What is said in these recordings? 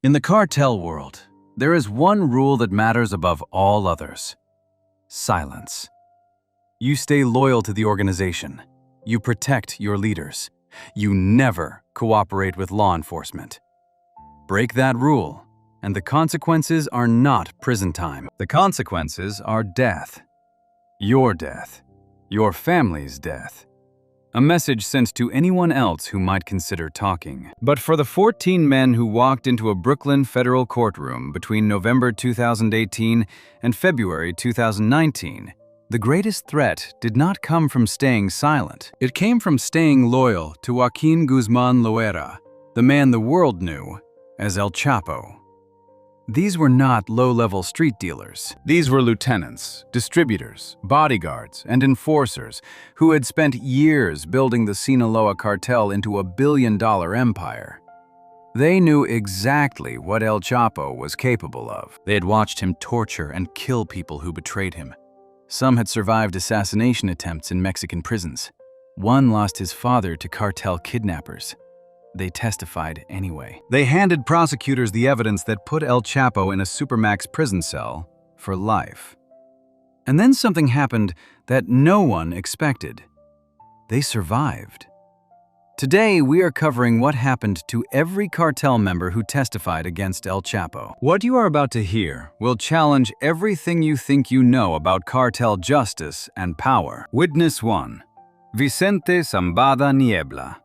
In the cartel world, there is one rule that matters above all others: silence. You stay loyal to the organization. You protect your leaders. You never cooperate with law enforcement. Break that rule, and the consequences are not prison time. The consequences are death. Your death. Your family's death. A message sent to anyone else who might consider talking. But for the 14 men who walked into a Brooklyn federal courtroom between November 2018 and February 2019, the greatest threat did not come from staying silent. It came from staying loyal to Joaquin Guzman Loera, the man the world knew as El Chapo. These were not low-level street dealers. These were lieutenants, distributors, bodyguards, and enforcers who had spent years building the Sinaloa cartel into a billion-dollar empire. They knew exactly what El Chapo was capable of. They had watched him torture and kill people who betrayed him. Some had survived assassination attempts in Mexican prisons. One lost his father to cartel kidnappers. They testified anyway. They handed prosecutors the evidence that put El Chapo in a supermax prison cell for life. And then something happened that no one expected. They survived. Today, we are covering what happened to every cartel member who testified against El Chapo. What you are about to hear will challenge everything you think you know about cartel justice and power. Witness 1. Vicente Zambada Niebla.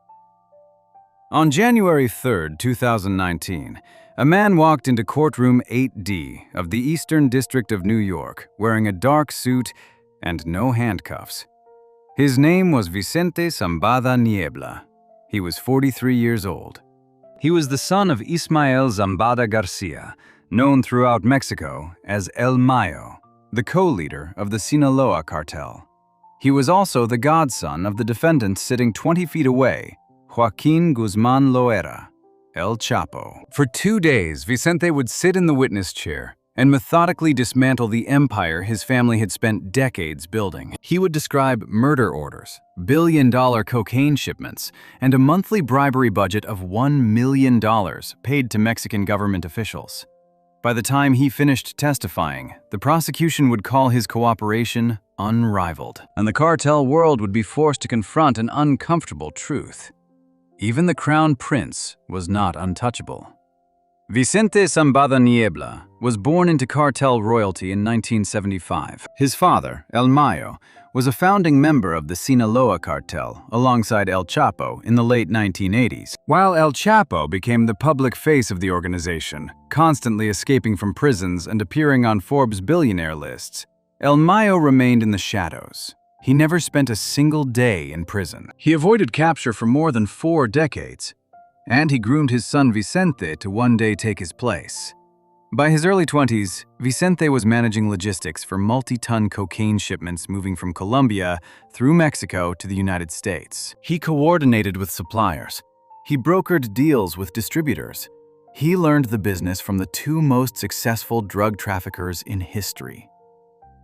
On January 3, 2019, a man walked into courtroom 8D of the Eastern District of New York wearing a dark suit and no handcuffs. His name was Vicente Zambada Niebla. He was 43 years old. He was the son of Ismael Zambada Garcia, known throughout Mexico as El Mayo, the co-leader of the Sinaloa cartel. He was also the godson of the defendant sitting 20 feet away, Joaquin Guzman Loera, El Chapo. For 2 days, Vicente would sit in the witness chair and methodically dismantle the empire his family had spent decades building. He would describe murder orders, billion-dollar cocaine shipments, and a monthly bribery budget of $1 million paid to Mexican government officials. By the time he finished testifying, the prosecution would call his cooperation unrivaled, and the cartel world would be forced to confront an uncomfortable truth. Even the crown prince was not untouchable. Vicente Zambada Niebla was born into cartel royalty in 1975. His father, El Mayo, was a founding member of the Sinaloa cartel alongside El Chapo in the late 1980s. While El Chapo became the public face of the organization, constantly escaping from prisons and appearing on Forbes' billionaire lists, El Mayo remained in the shadows. He never spent a single day in prison. He avoided capture for more than 4 decades, and he groomed his son Vicente to one day take his place. By his early 20s, Vicente was managing logistics for multi-ton cocaine shipments moving from Colombia through Mexico to the United States. He coordinated with suppliers. He brokered deals with distributors. He learned the business from the 2 most successful drug traffickers in history.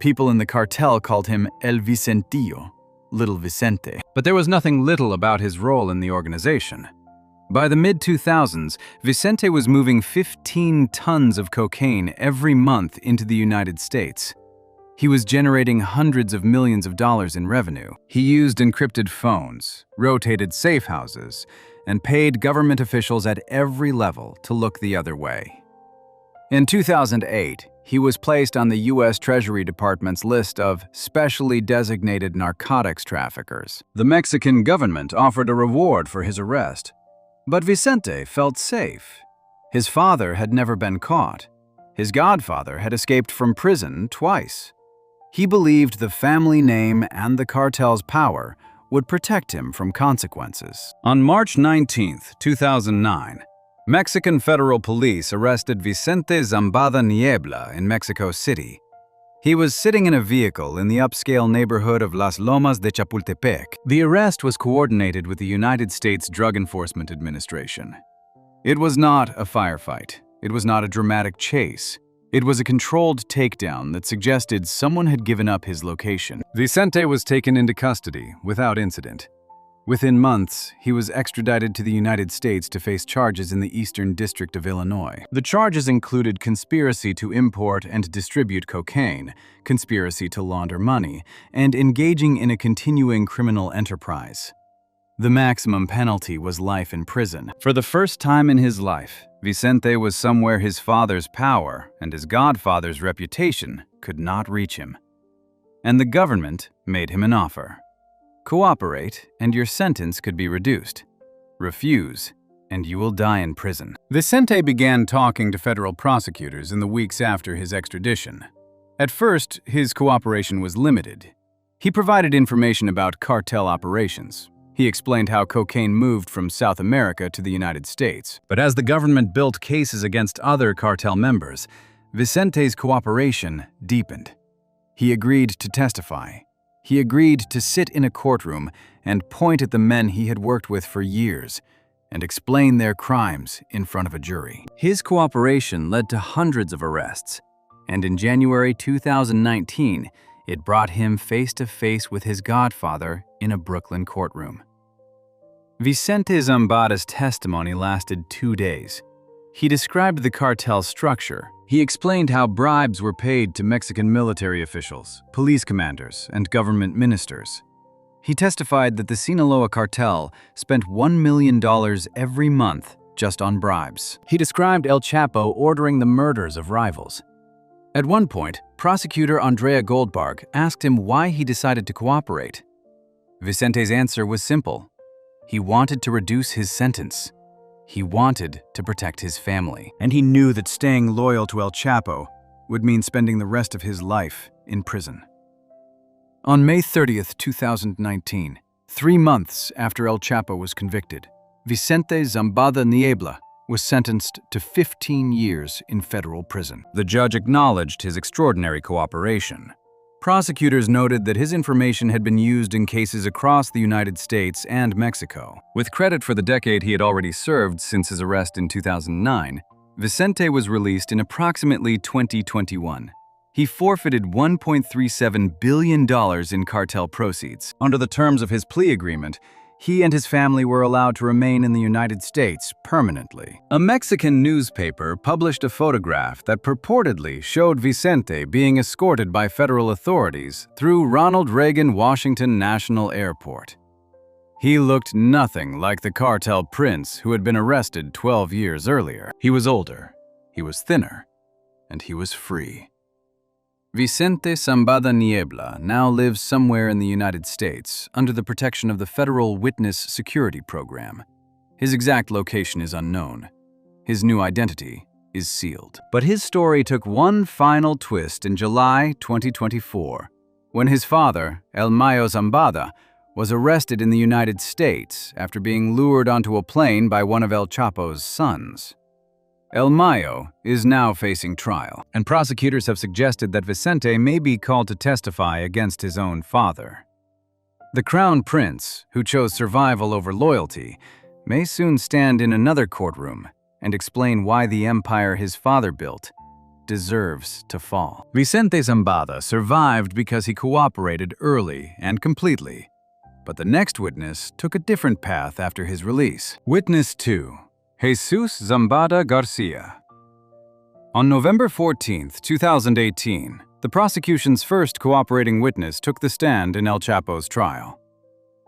People in the cartel called him El Vicentillo, Little Vicente. But there was nothing little about his role in the organization. By the mid-2000s, Vicente was moving 15 tons of cocaine every month into the United States. He was generating hundreds of millions of dollars in revenue. He used encrypted phones, rotated safe houses, and paid government officials at every level to look the other way. In 2008, he was placed on the U.S. Treasury Department's list of specially designated narcotics traffickers. The Mexican government offered a reward for his arrest. But Vicente felt safe. His father had never been caught. His godfather had escaped from prison twice. He believed the family name and the cartel's power would protect him from consequences. On March 19, 2009, Mexican federal police arrested Vicente Zambada Niebla in Mexico City. He was sitting in a vehicle in the upscale neighborhood of Las Lomas de Chapultepec. The arrest was coordinated with the United States Drug Enforcement Administration. It was not a firefight. It was not a dramatic chase. It was a controlled takedown that suggested someone had given up his location. Vicente was taken into custody without incident. Within months, he was extradited to the United States to face charges in the Eastern District of Illinois. The charges included conspiracy to import and distribute cocaine, conspiracy to launder money, and engaging in a continuing criminal enterprise. The maximum penalty was life in prison. For the first time in his life, Vicente was somewhere his father's power and his godfather's reputation could not reach him. And the government made him an offer. Cooperate, and your sentence could be reduced. Refuse, and you will die in prison. Vicente began talking to federal prosecutors in the weeks after his extradition. At first, his cooperation was limited. He provided information about cartel operations. He explained how cocaine moved from South America to the United States. But as the government built cases against other cartel members, Vicente's cooperation deepened. He agreed to testify. He agreed to sit in a courtroom and point at the men he had worked with for years and explain their crimes in front of a jury. His cooperation led to hundreds of arrests, and in January 2019, it brought him face to face with his godfather in a Brooklyn courtroom. Vicente Zambada's testimony lasted 2 days. He described the cartel structure. He explained how bribes were paid to Mexican military officials, police commanders, and government ministers. He testified that the Sinaloa cartel spent $1 million every month just on bribes. He described El Chapo ordering the murders of rivals. At one point, prosecutor Andrea Goldberg asked him why he decided to cooperate. Vicente's answer was simple. He wanted to reduce his sentence. He wanted to protect his family, and he knew that staying loyal to El Chapo would mean spending the rest of his life in prison. On May 30th, 2019, 3 months after El Chapo was convicted, Vicente Zambada Niebla was sentenced to 15 years in federal prison. The judge acknowledged his extraordinary cooperation. Prosecutors noted that his information had been used in cases across the United States and Mexico. With credit for the decade he had already served since his arrest in 2009, Vicente was released in approximately 2021. He forfeited $1.37 billion in cartel proceeds. Under the terms of his plea agreement, he and his family were allowed to remain in the United States permanently. A Mexican newspaper published a photograph that purportedly showed Vicente being escorted by federal authorities through Ronald Reagan Washington National Airport. He looked nothing like the cartel prince who had been arrested 12 years earlier. He was older, he was thinner, and he was free. Vicente Zambada Niebla now lives somewhere in the United States under the protection of the Federal Witness Security Program. His exact location is unknown. His new identity is sealed. But his story took one final twist in July 2024, when his father, El Mayo Zambada, was arrested in the United States after being lured onto a plane by one of El Chapo's sons. El Mayo is now facing trial, and prosecutors have suggested that Vicente may be called to testify against his own father. The Crown Prince, who chose survival over loyalty, may soon stand in another courtroom and explain why the empire his father built deserves to fall. Vicente Zambada survived because he cooperated early and completely, but the next witness took a different path after his release. Witness 2. Jesus Zambada Garcia. On November 14, 2018, the prosecution's first cooperating witness took the stand in El Chapo's trial.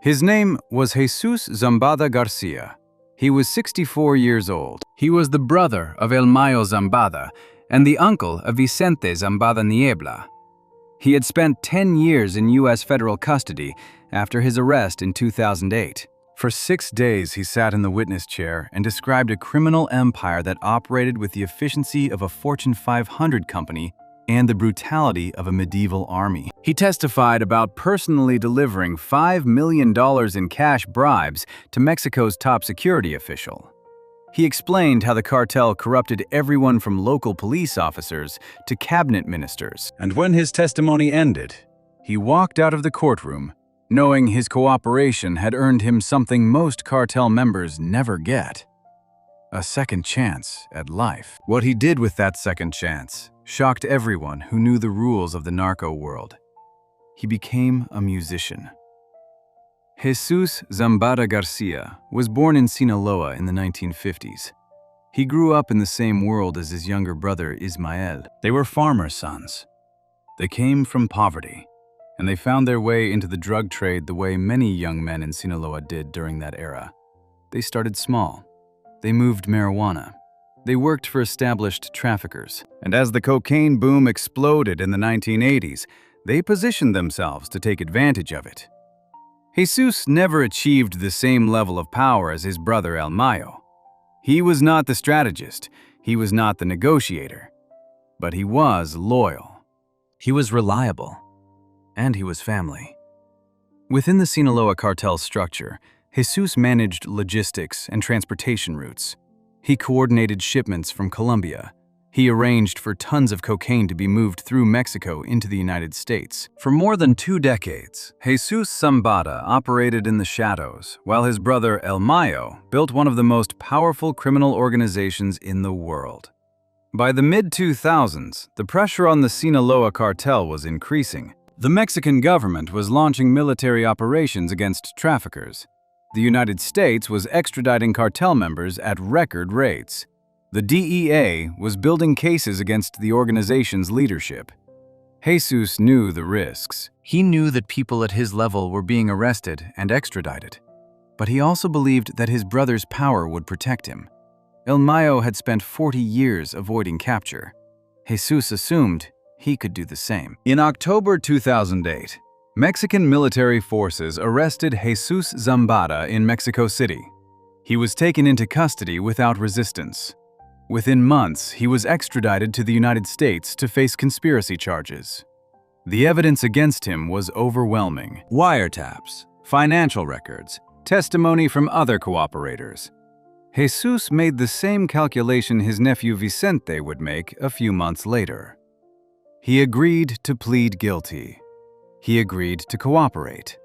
His name was Jesus Zambada Garcia. He was 64 years old. He was the brother of El Mayo Zambada and the uncle of Vicente Zambada Niebla. He had spent 10 years in U.S. federal custody after his arrest in 2008. For 6 days, he sat in the witness chair and described a criminal empire that operated with the efficiency of a Fortune 500 company and the brutality of a medieval army. He testified about personally delivering $5 million in cash bribes to Mexico's top security official. He explained how the cartel corrupted everyone from local police officers to cabinet ministers. And when his testimony ended, he walked out of the courtroom knowing his cooperation had earned him something most cartel members never get: a second chance at life. What he did with that second chance shocked everyone who knew the rules of the narco world. He became a musician. Jesus Zambada Garcia was born in Sinaloa in the 1950s. He grew up in the same world as his younger brother Ismael. They were farmer sons. They came from poverty, and they found their way into the drug trade the way many young men in Sinaloa did during that era. They started small. They moved marijuana. They worked for established traffickers. And as the cocaine boom exploded in the 1980s, they positioned themselves to take advantage of it. Jesus never achieved the same level of power as his brother El Mayo. He was not the strategist. He was not the negotiator. But he was loyal. He was reliable. And he was family. Within the Sinaloa cartel structure, Jesus managed logistics and transportation routes. He coordinated shipments from Colombia. He arranged for tons of cocaine to be moved through Mexico into the United States. For more than 2 decades, Jesus Zambada operated in the shadows, while his brother El Mayo built one of the most powerful criminal organizations in the world. By the mid-2000s, the pressure on the Sinaloa cartel was increasing. The Mexican government was launching military operations against traffickers. The United States was extraditing cartel members at record rates. The DEA was building cases against the organization's leadership. Jesus knew the risks. He knew that people at his level were being arrested and extradited. But he also believed that his brother's power would protect him. El Mayo had spent 40 years avoiding capture. Jesus assumed he could do the same. In October 2008, Mexican military forces arrested Jesus Zambada in Mexico City. He was taken into custody without resistance. Within months, he was extradited to the United States to face conspiracy charges. The evidence against him was overwhelming. Wiretaps, financial records, testimony from other cooperators. Jesus made the same calculation his nephew Vicente would make a few months later. He agreed to plead guilty. He agreed to cooperate.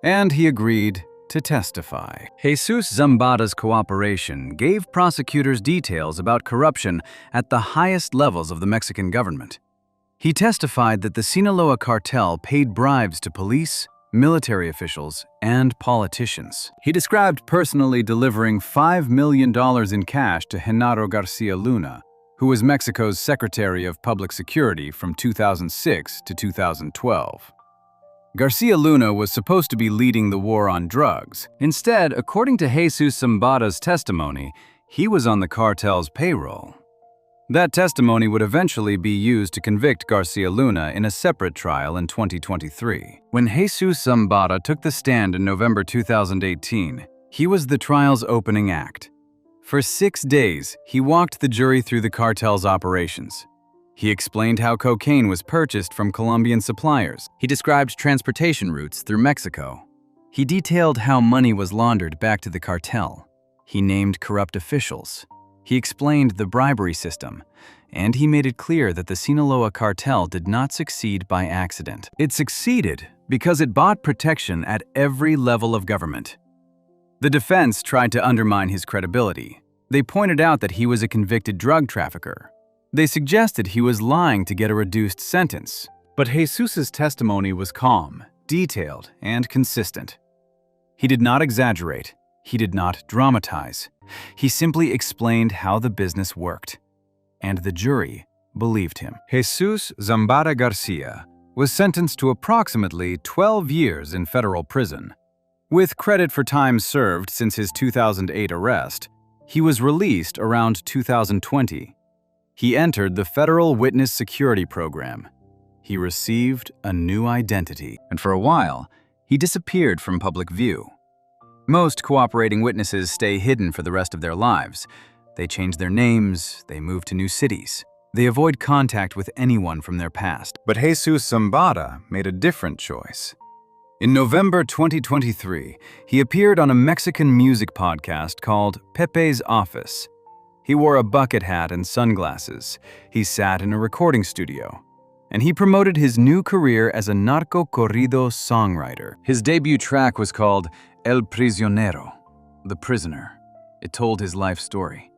And he agreed to testify. Jesus Zambada's cooperation gave prosecutors details about corruption at the highest levels of the Mexican government. He testified that the Sinaloa cartel paid bribes to police, military officials, and politicians. He described personally delivering $5 million in cash to Genaro Garcia Luna, who was Mexico's Secretary of Public Security from 2006 to 2012. Garcia Luna was supposed to be leading the war on drugs. Instead, according to Jesus Zambada's testimony, he was on the cartel's payroll. That testimony would eventually be used to convict Garcia Luna in a separate trial in 2023. When Jesus Zambada took the stand in November 2018, he was the trial's opening act. For 6 days, he walked the jury through the cartel's operations. He explained how cocaine was purchased from Colombian suppliers. He described transportation routes through Mexico. He detailed how money was laundered back to the cartel. He named corrupt officials. He explained the bribery system, and he made it clear that the Sinaloa cartel did not succeed by accident. It succeeded because it bought protection at every level of government. The defense tried to undermine his credibility. They pointed out that he was a convicted drug trafficker. They suggested he was lying to get a reduced sentence. But Jesus's testimony was calm, detailed, and consistent. He did not exaggerate. He did not dramatize. He simply explained how the business worked. And the jury believed him. Jesus Zambada Garcia was sentenced to approximately 12 years in federal prison. With credit for time served since his 2008 arrest, he was released around 2020. He entered the Federal Witness Security Program. He received a new identity, and for a while, he disappeared from public view. Most cooperating witnesses stay hidden for the rest of their lives. They change their names, they move to new cities. They avoid contact with anyone from their past. But Jesus Zambada made a different choice. In November 2023, he appeared on a Mexican music podcast called Pepe's Office. He wore a bucket hat and sunglasses. He sat in a recording studio. And he promoted his new career as a narco corrido songwriter. His debut track was called El Prisionero, The Prisoner. It told his life story.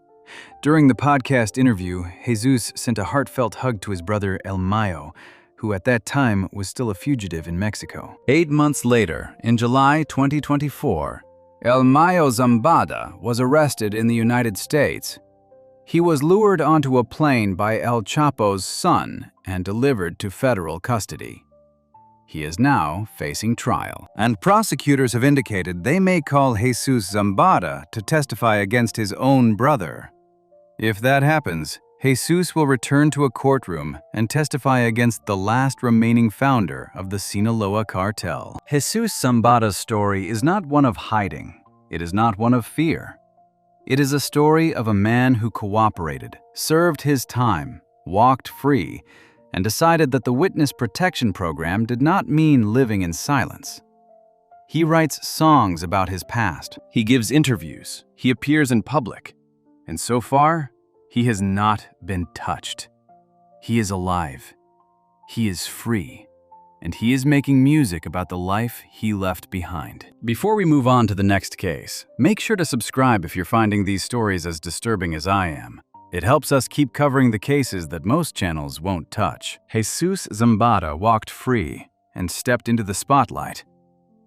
During the podcast interview, Jesus sent a heartfelt hug to his brother El Mayo, who at that time was still a fugitive in Mexico. 8 months later, in July 2024, El Mayo Zambada was arrested in the United States. He was lured onto a plane by El Chapo's son and delivered to federal custody. He is now facing trial, and prosecutors have indicated they may call Jesus Zambada to testify against his own brother. If that happens, Jesus will return to a courtroom and testify against the last remaining founder of the Sinaloa cartel. Jesus Zambada's story is not one of hiding. It is not one of fear. It is a story of a man who cooperated, served his time, walked free, and decided that the witness protection program did not mean living in silence. He writes songs about his past. He gives interviews. He appears in public. And so far, he has not been touched. He is alive. He is free. And he is making music about the life he left behind. Before we move on to the next case, make sure to subscribe if you're finding these stories as disturbing as I am. It helps us keep covering the cases that most channels won't touch. Jesus Zambada walked free and stepped into the spotlight.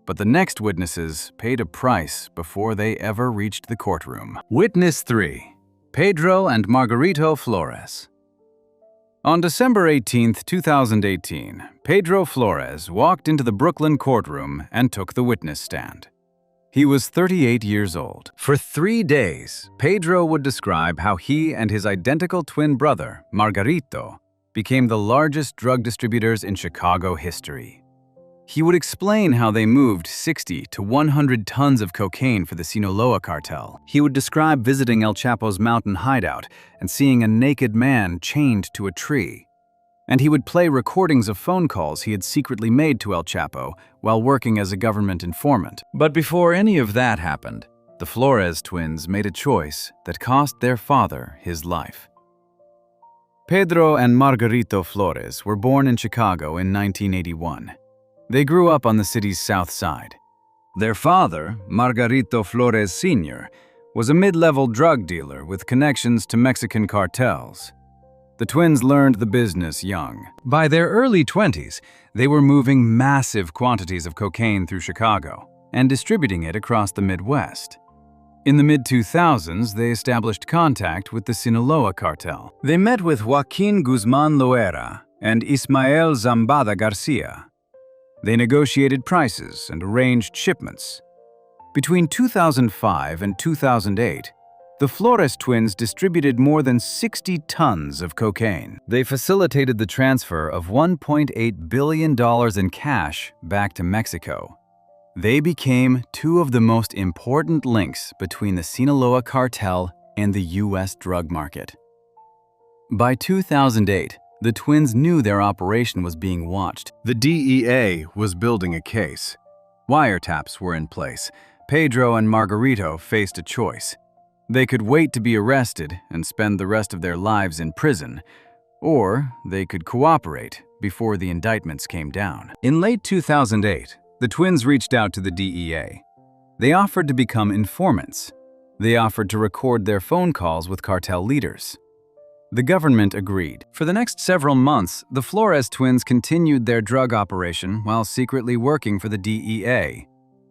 But the next witnesses paid a price before they ever reached the courtroom. Witness 3. Pedro and Margarito Flores. On December 18, 2018, Pedro Flores walked into the Brooklyn courtroom and took the witness stand. He was 38 years old. For 3 days, Pedro would describe how he and his identical twin brother, Margarito, became the largest drug distributors in Chicago history. He would explain how they moved 60 to 100 tons of cocaine for the Sinaloa cartel. He would describe visiting El Chapo's mountain hideout and seeing a naked man chained to a tree. And he would play recordings of phone calls he had secretly made to El Chapo while working as a government informant. But before any of that happened, the Flores twins made a choice that cost their father his life. Pedro and Margarito Flores were born in Chicago in 1981. They grew up on the city's south side. Their father, Margarito Flores Sr., was a mid-level drug dealer with connections to Mexican cartels. The twins learned the business young. By their early 20s, they were moving massive quantities of cocaine through Chicago and distributing it across the Midwest. In the mid-2000s, they established contact with the Sinaloa cartel. They met with Joaquin Guzman Loera and Ismael Zambada Garcia. They negotiated prices and arranged shipments. Between 2005 and 2008, the Flores twins distributed more than 60 tons of cocaine. They facilitated the transfer of $1.8 billion in cash back to Mexico. They became two of the most important links between the Sinaloa cartel and the U.S. drug market. By 2008, the twins knew their operation was being watched. The DEA was building a case. Wiretaps were in place. Pedro and Margarito faced a choice. They could wait to be arrested and spend the rest of their lives in prison, or they could cooperate before the indictments came down. In late 2008, the twins reached out to the DEA. They offered to become informants. They offered to record their phone calls with cartel leaders. The government agreed. For the next several months, the Flores twins continued their drug operation while secretly working for the DEA.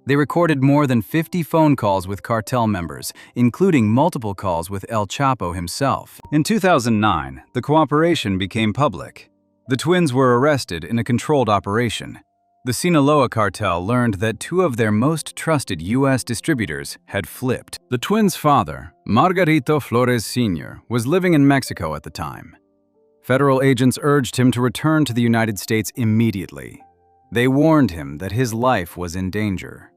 They recorded more than 50 phone calls with cartel members, including multiple calls with El Chapo himself. In 2009, the cooperation became public. The twins were arrested in a controlled operation. The Sinaloa cartel learned that two of their most trusted U.S. distributors had flipped. The twins' father, Margarito Flores Sr., was living in Mexico at the time. Federal agents urged him to return to the United States immediately. They warned him that his life was in danger.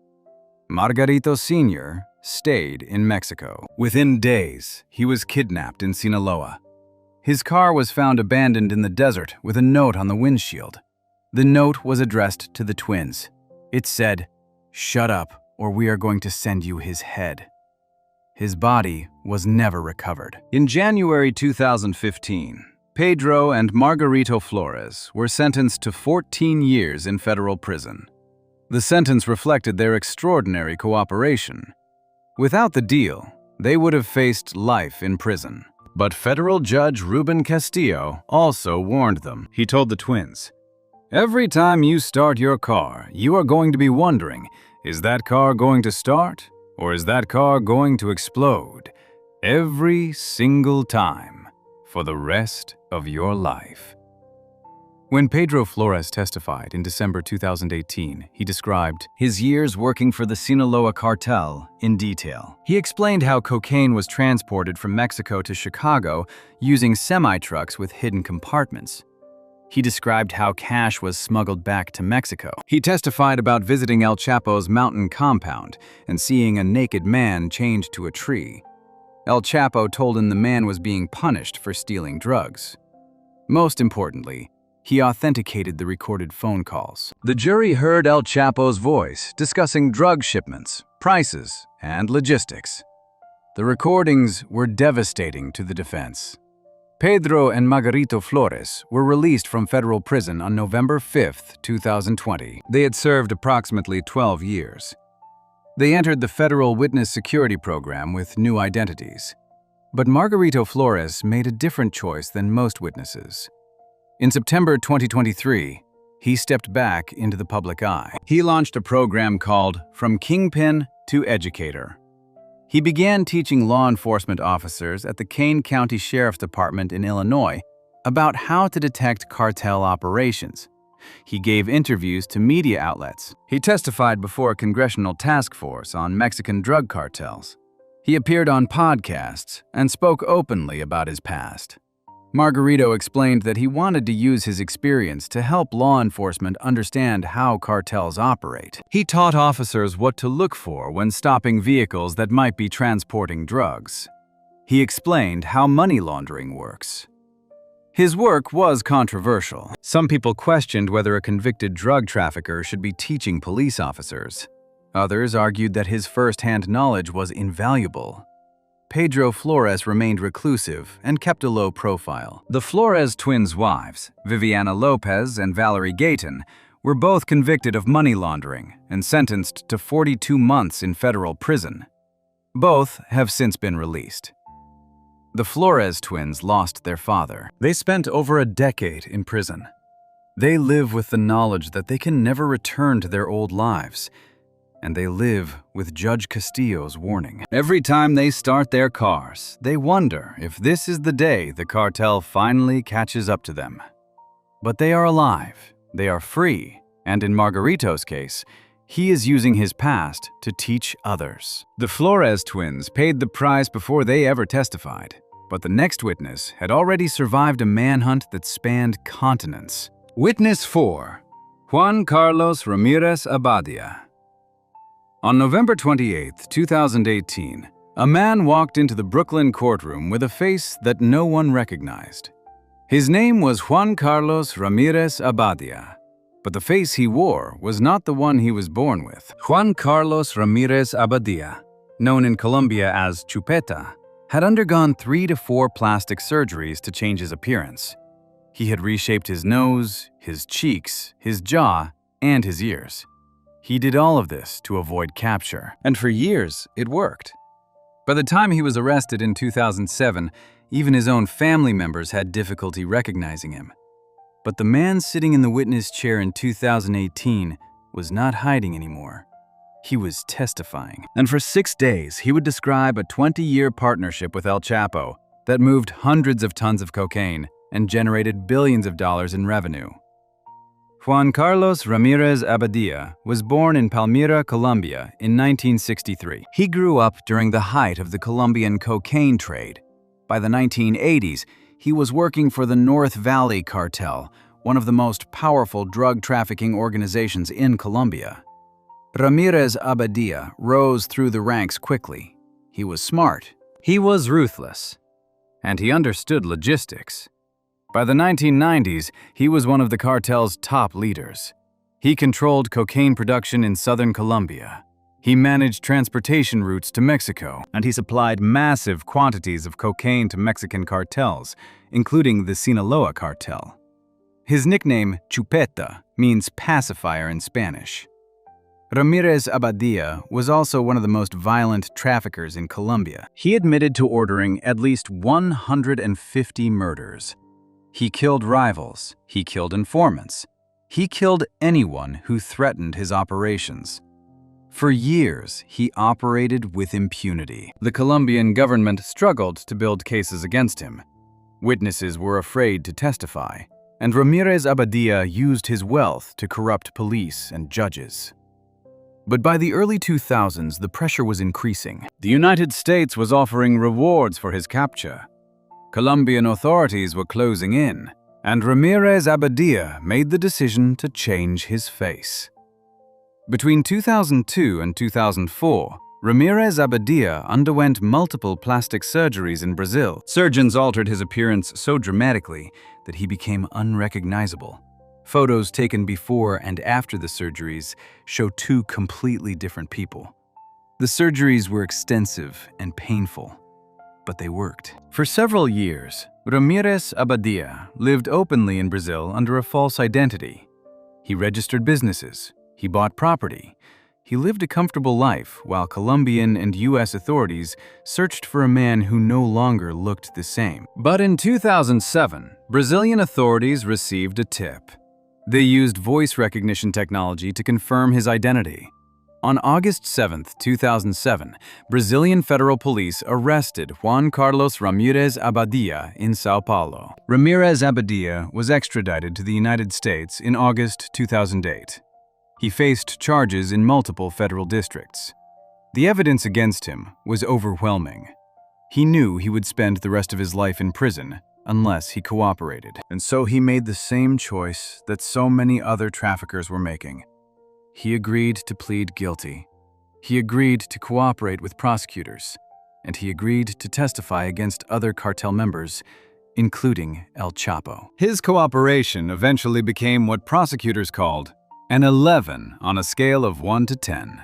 Margarito Sr. stayed in Mexico. Within days, he was kidnapped in Sinaloa. His car was found abandoned in the desert with a note on the windshield. The note was addressed to the twins. It said, "Shut up, or we are going to send you his head." His body was never recovered. In January 2015, Pedro and Margarito Flores were sentenced to 14 years in federal prison. The sentence reflected their extraordinary cooperation. Without the deal, they would have faced life in prison. But federal judge Ruben Castillo also warned them. He told the twins, Every time you start your car, you are going to be wondering, is that car going to start or is that car going to explode? Every single time for the rest of your life. When Pedro Flores testified in December 2018, he described his years working for the Sinaloa cartel in detail. He explained how cocaine was transported from Mexico to Chicago using semi-trucks with hidden compartments. He described how cash was smuggled back to Mexico. He testified about visiting El Chapo's mountain compound and seeing a naked man chained to a tree. El Chapo told him the man was being punished for stealing drugs. Most importantly, he authenticated the recorded phone calls. The jury heard El Chapo's voice discussing drug shipments, prices, and logistics. The recordings were devastating to the defense. Pedro and Margarito Flores were released from federal prison on November 5, 2020. They had served approximately 12 years. They entered the Federal Witness Security Program with new identities. But Margarito Flores made a different choice than most witnesses. In September 2023, he stepped back into the public eye. He launched a program called From Kingpin to Educator. He began teaching law enforcement officers at the Kane County Sheriff's Department in Illinois about how to detect cartel operations. He gave interviews to media outlets. He testified before a congressional task force on Mexican drug cartels. He appeared on podcasts and spoke openly about his past. Margarito explained that he wanted to use his experience to help law enforcement understand how cartels operate. He taught officers what to look for when stopping vehicles that might be transporting drugs. He explained how money laundering works. His work was controversial. Some people questioned whether a convicted drug trafficker should be teaching police officers. Others argued that his first-hand knowledge was invaluable. Pedro Flores remained reclusive and kept a low profile. The Flores twins' wives, Viviana Lopez and Valerie Gayton, were both convicted of money laundering and sentenced to 42 months in federal prison. Both have since been released. The Flores twins lost their father. They spent over a decade in prison. They live with the knowledge that they can never return to their old lives. And they live with Judge Castillo's warning. Every time they start their cars, they wonder if this is the day the cartel finally catches up to them. But they are alive, they are free, and in Margarito's case, he is using his past to teach others. The Flores twins paid the price before they ever testified, but the next witness had already survived a manhunt that spanned continents. Witness 4, Juan Carlos Ramirez Abadia. On November 28, 2018, a man walked into the Brooklyn courtroom with a face that no one recognized. His name was Juan Carlos Ramirez Abadia, but the face he wore was not the one he was born with. Juan Carlos Ramirez Abadia, known in Colombia as Chupeta, had undergone 3 to 4 plastic surgeries to change his appearance. He had reshaped his nose, his cheeks, his jaw, and his ears. He did all of this to avoid capture, and for years, it worked. By the time he was arrested in 2007, even his own family members had difficulty recognizing him. But the man sitting in the witness chair in 2018 was not hiding anymore. He was testifying. And for 6 days, he would describe a 20-year partnership with El Chapo that moved hundreds of tons of cocaine and generated billions of dollars in revenue. Juan Carlos Ramirez Abadia was born in Palmira, Colombia in 1963. He grew up during the height of the Colombian cocaine trade. By the 1980s, he was working for the North Valley Cartel, one of the most powerful drug trafficking organizations in Colombia. Ramirez Abadia rose through the ranks quickly. He was smart, he was ruthless, and he understood logistics. By the 1990s, he was one of the cartel's top leaders. He controlled cocaine production in southern Colombia. He managed transportation routes to Mexico, and he supplied massive quantities of cocaine to Mexican cartels, including the Sinaloa cartel. His nickname, Chupeta, means pacifier in Spanish. Ramirez Abadia was also one of the most violent traffickers in Colombia. He admitted to ordering at least 150 murders. He killed rivals, he killed informants, He killed anyone who threatened his operations. For years, he operated with impunity. The Colombian government struggled to build cases against him. Witnesses were afraid to testify, and Ramirez Abadia used his wealth to corrupt police and judges. But by the early 2000s, the pressure was increasing. The United States was offering rewards for his capture. Colombian authorities were closing in, and Ramirez Abadia made the decision to change his face. Between 2002 and 2004, Ramirez Abadia underwent multiple plastic surgeries in Brazil. Surgeons altered his appearance so dramatically that he became unrecognizable. Photos taken before and after the surgeries show two completely different people. The surgeries were extensive and painful, but they worked. For several years, Ramirez Abadia lived openly in Brazil under a false identity. He registered businesses. He bought property. He lived a comfortable life while Colombian and U.S. authorities searched for a man who no longer looked the same. But in 2007, Brazilian authorities received a tip. They used voice recognition technology to confirm his identity. On August 7, 2007, Brazilian federal police arrested Juan Carlos Ramirez Abadia in São Paulo. Ramirez Abadia was extradited to the United States in August 2008. He faced charges in multiple federal districts. The evidence against him was overwhelming. He knew he would spend the rest of his life in prison unless he cooperated. And so he made the same choice that so many other traffickers were making. He agreed to plead guilty. He agreed to cooperate with prosecutors. And he agreed to testify against other cartel members, including El Chapo. His cooperation eventually became what prosecutors called an 11 on a scale of 1 to 10.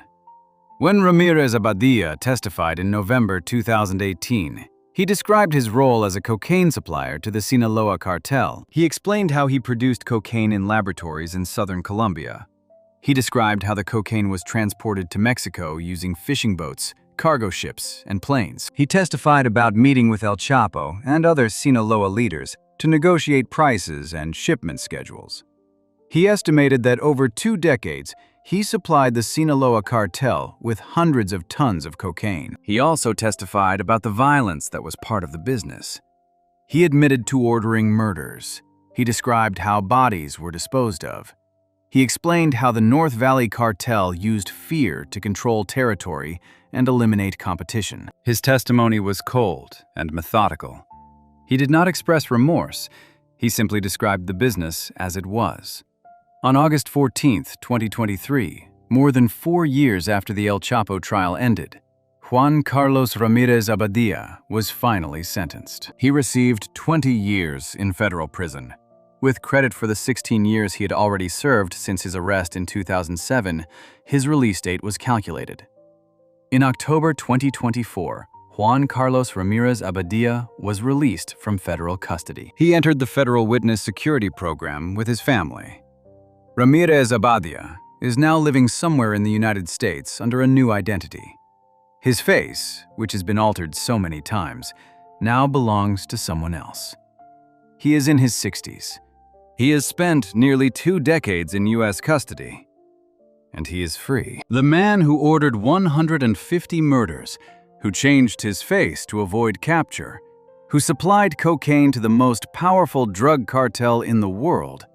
When Ramirez Abadia testified in November 2018, he described his role as a cocaine supplier to the Sinaloa cartel. He explained how he produced cocaine in laboratories in southern Colombia. He described how the cocaine was transported to Mexico using fishing boats, cargo ships, and planes. He testified about meeting with El Chapo and other Sinaloa leaders to negotiate prices and shipment schedules. He estimated that over 2 decades, he supplied the Sinaloa cartel with hundreds of tons of cocaine. He also testified about the violence that was part of the business. He admitted to ordering murders. He described how bodies were disposed of. He explained how the North Valley cartel used fear to control territory and eliminate competition. His testimony was cold and methodical. He did not express remorse. He simply described the business as it was. On August 14, 2023, more than 4 years after the El Chapo trial ended, Juan Carlos Ramirez Abadia was finally sentenced. He received 20 years in federal prison. With credit for the 16 years he had already served since his arrest in 2007, his release date was calculated. In October 2024, Juan Carlos Ramirez Abadia was released from federal custody. He entered the Federal Witness Security Program with his family. Ramirez Abadia is now living somewhere in the United States under a new identity. His face, which has been altered so many times, now belongs to someone else. He is in his 60s. He has spent nearly 2 decades in U.S. custody, and he is free. The man who ordered 150 murders, who changed his face to avoid capture, who supplied cocaine to the most powerful drug cartel in the world,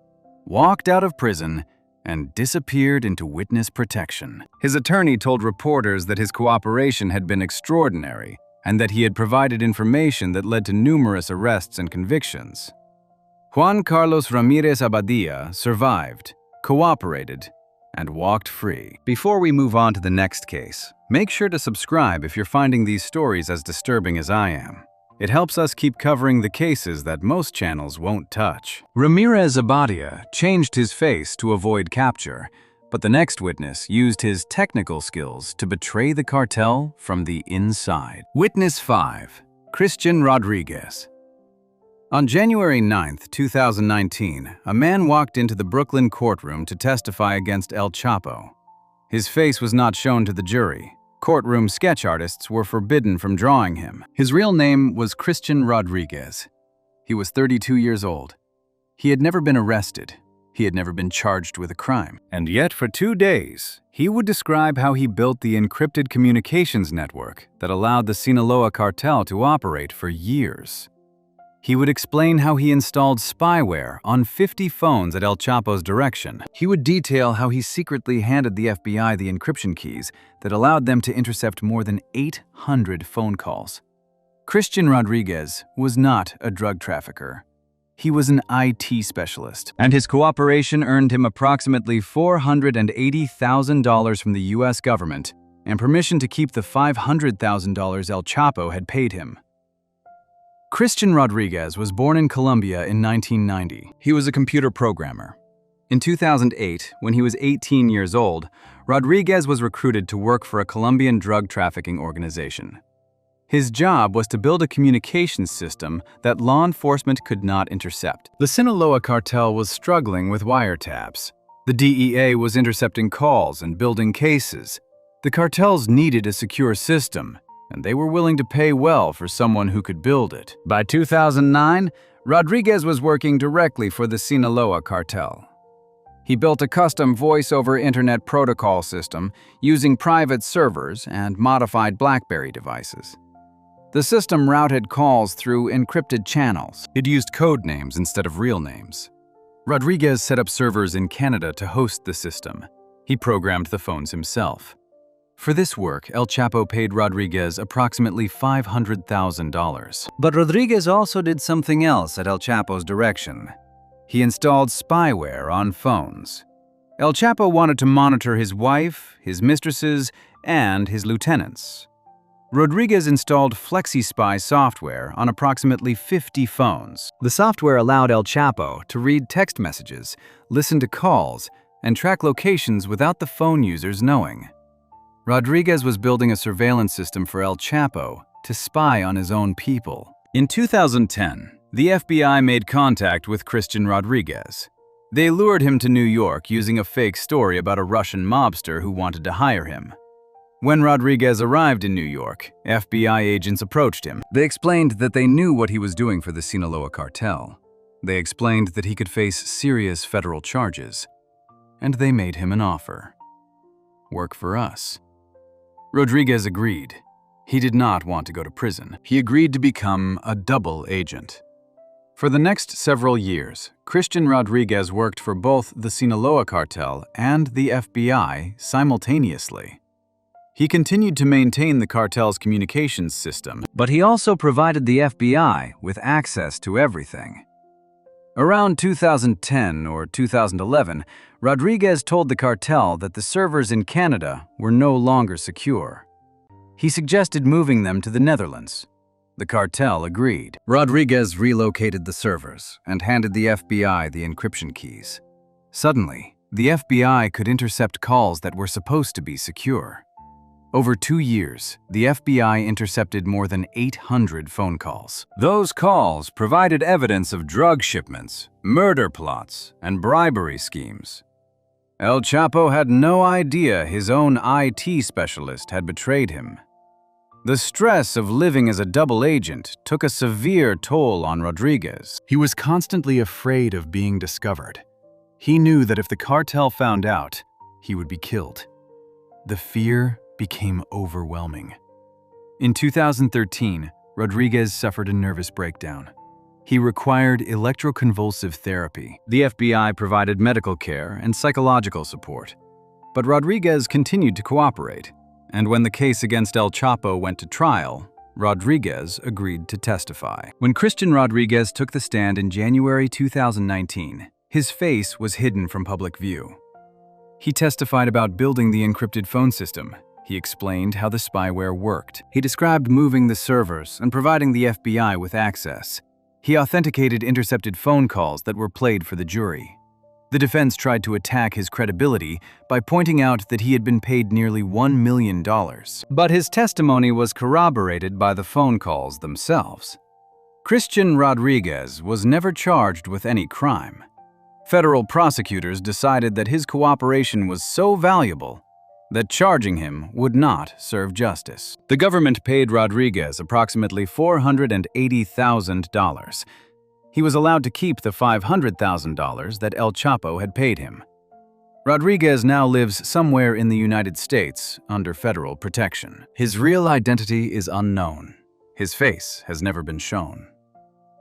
walked out of prison and disappeared into witness protection. His attorney told reporters that his cooperation had been extraordinary and that he had provided information that led to numerous arrests and convictions. Juan Carlos Ramirez Abadia survived, cooperated, and walked free. Before we move on to the next case, make sure to subscribe if you're finding these stories as disturbing as I am. It helps us keep covering the cases that most channels won't touch. Ramirez Abadia changed his face to avoid capture, but the next witness used his technical skills to betray the cartel from the inside. Witness 5, Christian Rodriguez. On January 9, 2019, a man walked into the Brooklyn courtroom to testify against El Chapo. His face was not shown to the jury. Courtroom sketch artists were forbidden from drawing him. His real name was Christian Rodriguez. He was 32 years old. He had never been arrested. He had never been charged with a crime. And yet, for 2 days, he would describe how he built the encrypted communications network that allowed the Sinaloa cartel to operate for years. He would explain how he installed spyware on 50 phones at El Chapo's direction. He would detail how he secretly handed the FBI the encryption keys that allowed them to intercept more than 800 phone calls. Christian Rodriguez was not a drug trafficker. He was an IT specialist, and his cooperation earned him approximately $480,000 from the U.S. government and permission to keep the $500,000 El Chapo had paid him. Christian Rodriguez was born in Colombia in 1990. He was a computer programmer. In 2008, when he was 18 years old, Rodriguez was recruited to work for a Colombian drug trafficking organization. His job was to build a communications system that law enforcement could not intercept. The Sinaloa cartel was struggling with wiretaps. The DEA was intercepting calls and building cases. The cartels needed a secure system, and they were willing to pay well for someone who could build it. By 2009, Rodriguez was working directly for the Sinaloa cartel. He built a custom voice-over internet protocol system using private servers and modified BlackBerry devices. The system routed calls through encrypted channels. It used code names instead of real names. Rodriguez set up servers in Canada to host the system. He programmed the phones himself. For this work, El Chapo paid Rodriguez approximately $500,000. But Rodriguez also did something else at El Chapo's direction. He installed spyware on phones. El Chapo wanted to monitor his wife, his mistresses, and his lieutenants. Rodriguez installed FlexiSpy software on approximately 50 phones. The software allowed El Chapo to read text messages, listen to calls, and track locations without the phone users knowing. Rodriguez was building a surveillance system for El Chapo to spy on his own people. In 2010, the FBI made contact with Christian Rodriguez. They lured him to New York using a fake story about a Russian mobster who wanted to hire him. When Rodriguez arrived in New York, FBI agents approached him. They explained that they knew what he was doing for the Sinaloa cartel. They explained that he could face serious federal charges. And they made him an offer. Work for us. Rodriguez agreed. He did not want to go to prison. He agreed to become a double agent. For the next several years, Christian Rodriguez worked for both the Sinaloa cartel and the FBI simultaneously. He continued to maintain the cartel's communications system, but he also provided the FBI with access to everything. Around 2010 or 2011, Rodriguez told the cartel that the servers in Canada were no longer secure. He suggested moving them to the Netherlands. The cartel agreed. Rodriguez relocated the servers and handed the FBI the encryption keys. Suddenly, the FBI could intercept calls that were supposed to be secure. Over 2 years, the FBI intercepted more than 800 phone calls. Those calls provided evidence of drug shipments, murder plots, and bribery schemes. El Chapo had no idea his own IT specialist had betrayed him. The stress of living as a double agent took a severe toll on Rodriguez. He was constantly afraid of being discovered. He knew that if the cartel found out, he would be killed. The fear became overwhelming. In 2013, Rodriguez suffered a nervous breakdown. He required electroconvulsive therapy. The FBI provided medical care and psychological support. But Rodriguez continued to cooperate, and when the case against El Chapo went to trial, Rodriguez agreed to testify. When Christian Rodriguez took the stand in January 2019, his face was hidden from public view. He testified about building the encrypted phone system. He explained how the spyware worked. He described moving the servers and providing the FBI with access. He authenticated intercepted phone calls that were played for the jury. The defense tried to attack his credibility by pointing out that he had been paid nearly $1 million. But his testimony was corroborated by the phone calls themselves. Christian Rodriguez was never charged with any crime. Federal prosecutors decided that his cooperation was so valuable that charging him would not serve justice. The government paid Rodriguez approximately $480,000. He was allowed to keep the $500,000 that El Chapo had paid him. Rodriguez now lives somewhere in the United States under federal protection. His real identity is unknown. His face has never been shown.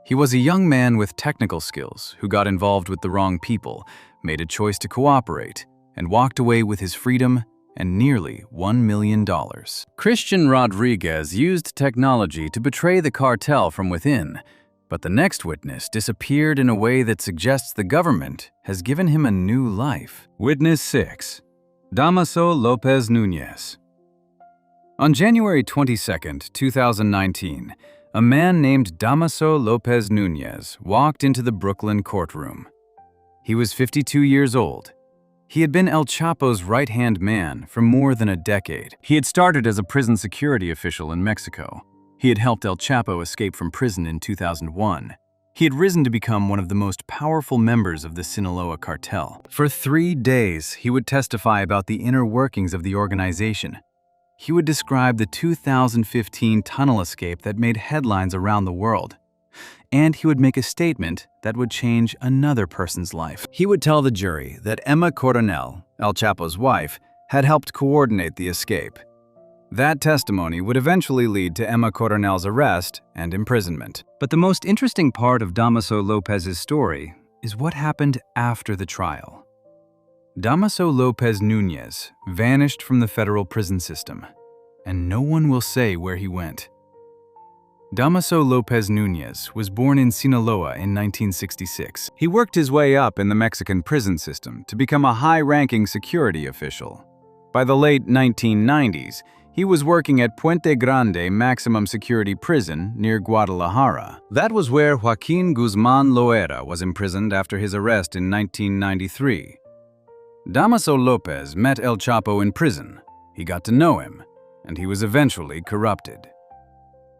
He was a young man with technical skills who got involved with the wrong people, made a choice to cooperate, and walked away with his freedom and nearly $1 million. Christian Rodriguez used technology to betray the cartel from within, but the next witness disappeared in a way that suggests the government has given him a new life. Witness 6. Damaso Lopez Nunez. On January 22, 2019, a man named Damaso Lopez Nunez walked into the Brooklyn courtroom. He was 52 years old. He had been El Chapo's right-hand man for more than a decade. He had started as a prison security official in Mexico. He had helped El Chapo escape from prison in 2001. He had risen to become one of the most powerful members of the Sinaloa cartel. For 3 days, he would testify about the inner workings of the organization. He would describe the 2015 tunnel escape that made headlines around the world. And he would make a statement that would change another person's life. He would tell the jury that Emma Coronel, El Chapo's wife, had helped coordinate the escape. That testimony would eventually lead to Emma Coronel's arrest and imprisonment. But the most interesting part of Damaso Lopez's story is what happened after the trial. Damaso Lopez Nunez vanished from the federal prison system, and no one will say where he went. Damaso Lopez Nunez was born in Sinaloa in 1966. He worked his way up in the Mexican prison system to become a high-ranking security official. By the late 1990s, he was working at Puente Grande Maximum Security Prison near Guadalajara. That was where Joaquin Guzman Loera was imprisoned after his arrest in 1993. Damaso Lopez met El Chapo in prison. He got to know him, and he was eventually corrupted.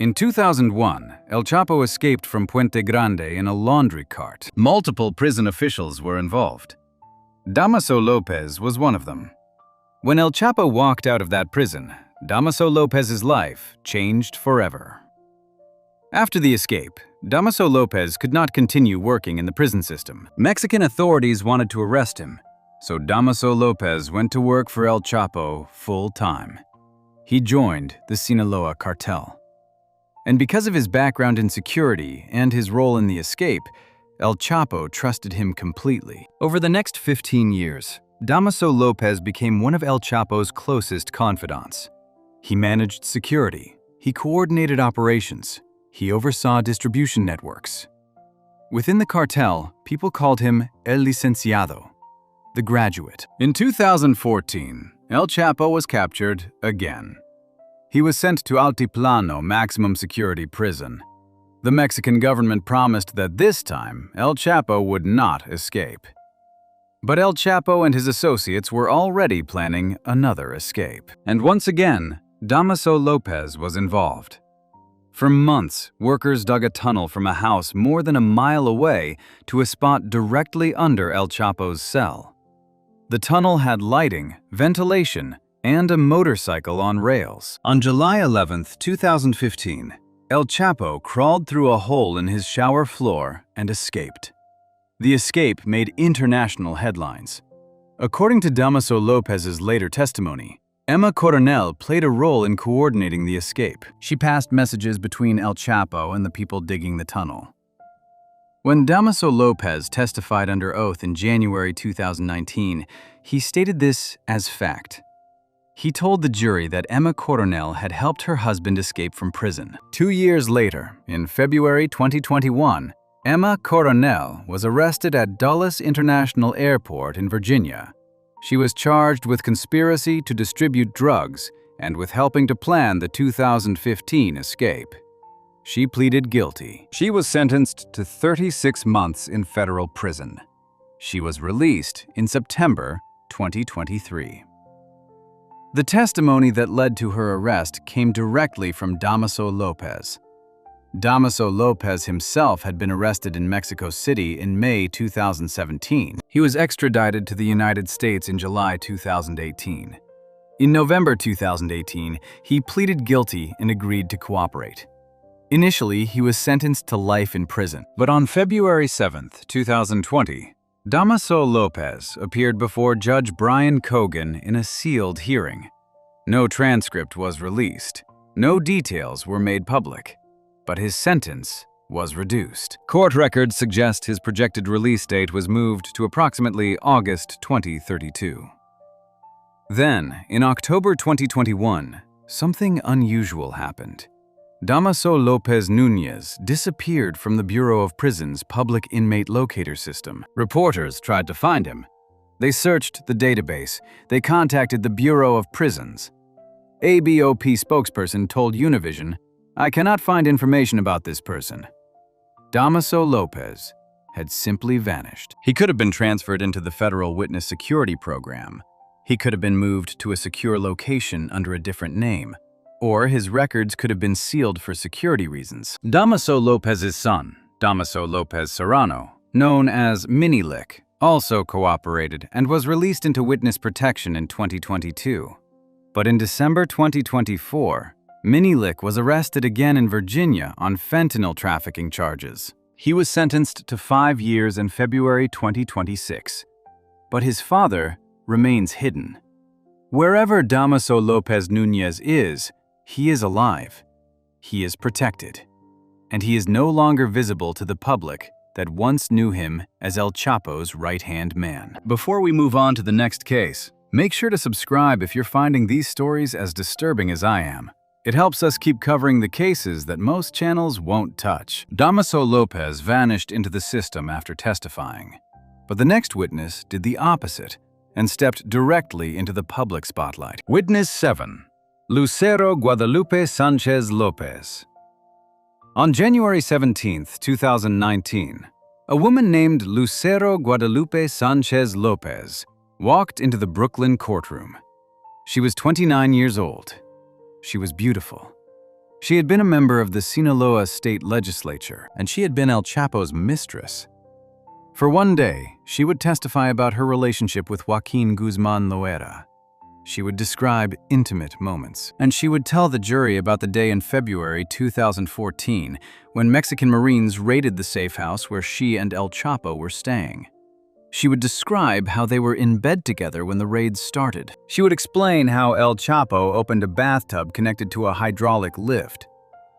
In 2001, El Chapo escaped from Puente Grande in a laundry cart. Multiple prison officials were involved. Damaso Lopez was one of them. When El Chapo walked out of that prison, Damaso Lopez's life changed forever. After the escape, Damaso Lopez could not continue working in the prison system. Mexican authorities wanted to arrest him, so Damaso Lopez went to work for El Chapo full-time. He joined the Sinaloa cartel. And because of his background in security and his role in the escape, El Chapo trusted him completely. Over the next 15 years, Damaso Lopez became one of El Chapo's closest confidants. He managed security, he coordinated operations, he oversaw distribution networks. Within the cartel, people called him El Licenciado, the graduate. In 2014, El Chapo was captured again. He was sent to Altiplano Maximum Security Prison. The Mexican government promised that this time, El Chapo would not escape. But El Chapo and his associates were already planning another escape. And once again, Damaso Lopez was involved. For months, workers dug a tunnel from a house more than a mile away to a spot directly under El Chapo's cell. The tunnel had lighting, ventilation, and a motorcycle on rails. On July 11, 2015, El Chapo crawled through a hole in his shower floor and escaped. The escape made international headlines. According to Damaso Lopez's later testimony, Emma Coronel played a role in coordinating the escape. She passed messages between El Chapo and the people digging the tunnel. When Damaso Lopez testified under oath in January 2019, he stated this as fact. He told the jury that Emma Coronel had helped her husband escape from prison. 2 years later, in February 2021, Emma Coronel was arrested at Dulles International Airport in Virginia. She was charged with conspiracy to distribute drugs and with helping to plan the 2015 escape. She pleaded guilty. She was sentenced to 36 months in federal prison. She was released in September 2023. The testimony that led to her arrest came directly from Damaso Lopez. Damaso Lopez himself had been arrested in Mexico City in May 2017. He was extradited to the United States in July 2018. In November 2018, he pleaded guilty and agreed to cooperate. Initially, he was sentenced to life in prison. But on February 7, 2020, Damaso Lopez appeared before Judge Brian Cogan in a sealed hearing. No transcript was released. No details were made public. But his sentence was reduced. Court records suggest his projected release date was moved to approximately August 2032. Then, in October 2021, something unusual happened. Damaso Lopez Nunez disappeared from the Bureau of Prisons' public inmate locator system. Reporters tried to find him. They searched the database. They contacted the Bureau of Prisons. A BOP spokesperson told Univision, "I cannot find information about this person." Damaso Lopez had simply vanished. He could have been transferred into the Federal Witness Security Program. He could have been moved to a secure location under a different name. Or his records could have been sealed for security reasons. Damaso Lopez's son, Damaso Lopez Serrano, known as Minilick, also cooperated and was released into witness protection in 2022. But in December 2024, Minilick was arrested again in Virginia on fentanyl trafficking charges. He was sentenced to 5 years in February 2026. But his father remains hidden. Wherever Damaso Lopez Nunez is, he is alive. He is protected. And he is no longer visible to the public that once knew him as El Chapo's right-hand man. Before we move on to the next case, make sure to subscribe if you're finding these stories as disturbing as I am. It helps us keep covering the cases that most channels won't touch. Damaso Lopez vanished into the system after testifying. But the next witness did the opposite and stepped directly into the public spotlight. Witness 7. Lucero Guadalupe Sanchez Lopez. On January 17, 2019, a woman named Lucero Guadalupe Sanchez Lopez walked into the Brooklyn courtroom. She was 29 years old. She was beautiful. She had been a member of the Sinaloa state legislature, and she had been El Chapo's mistress. For one day, she would testify about her relationship with Joaquin Guzman Loera. She would describe intimate moments, and she would tell the jury about the day in February 2014 when Mexican Marines raided the safe house where she and El Chapo were staying. She would describe how they were in bed together when the raids started. She would explain how El Chapo opened a bathtub connected to a hydraulic lift.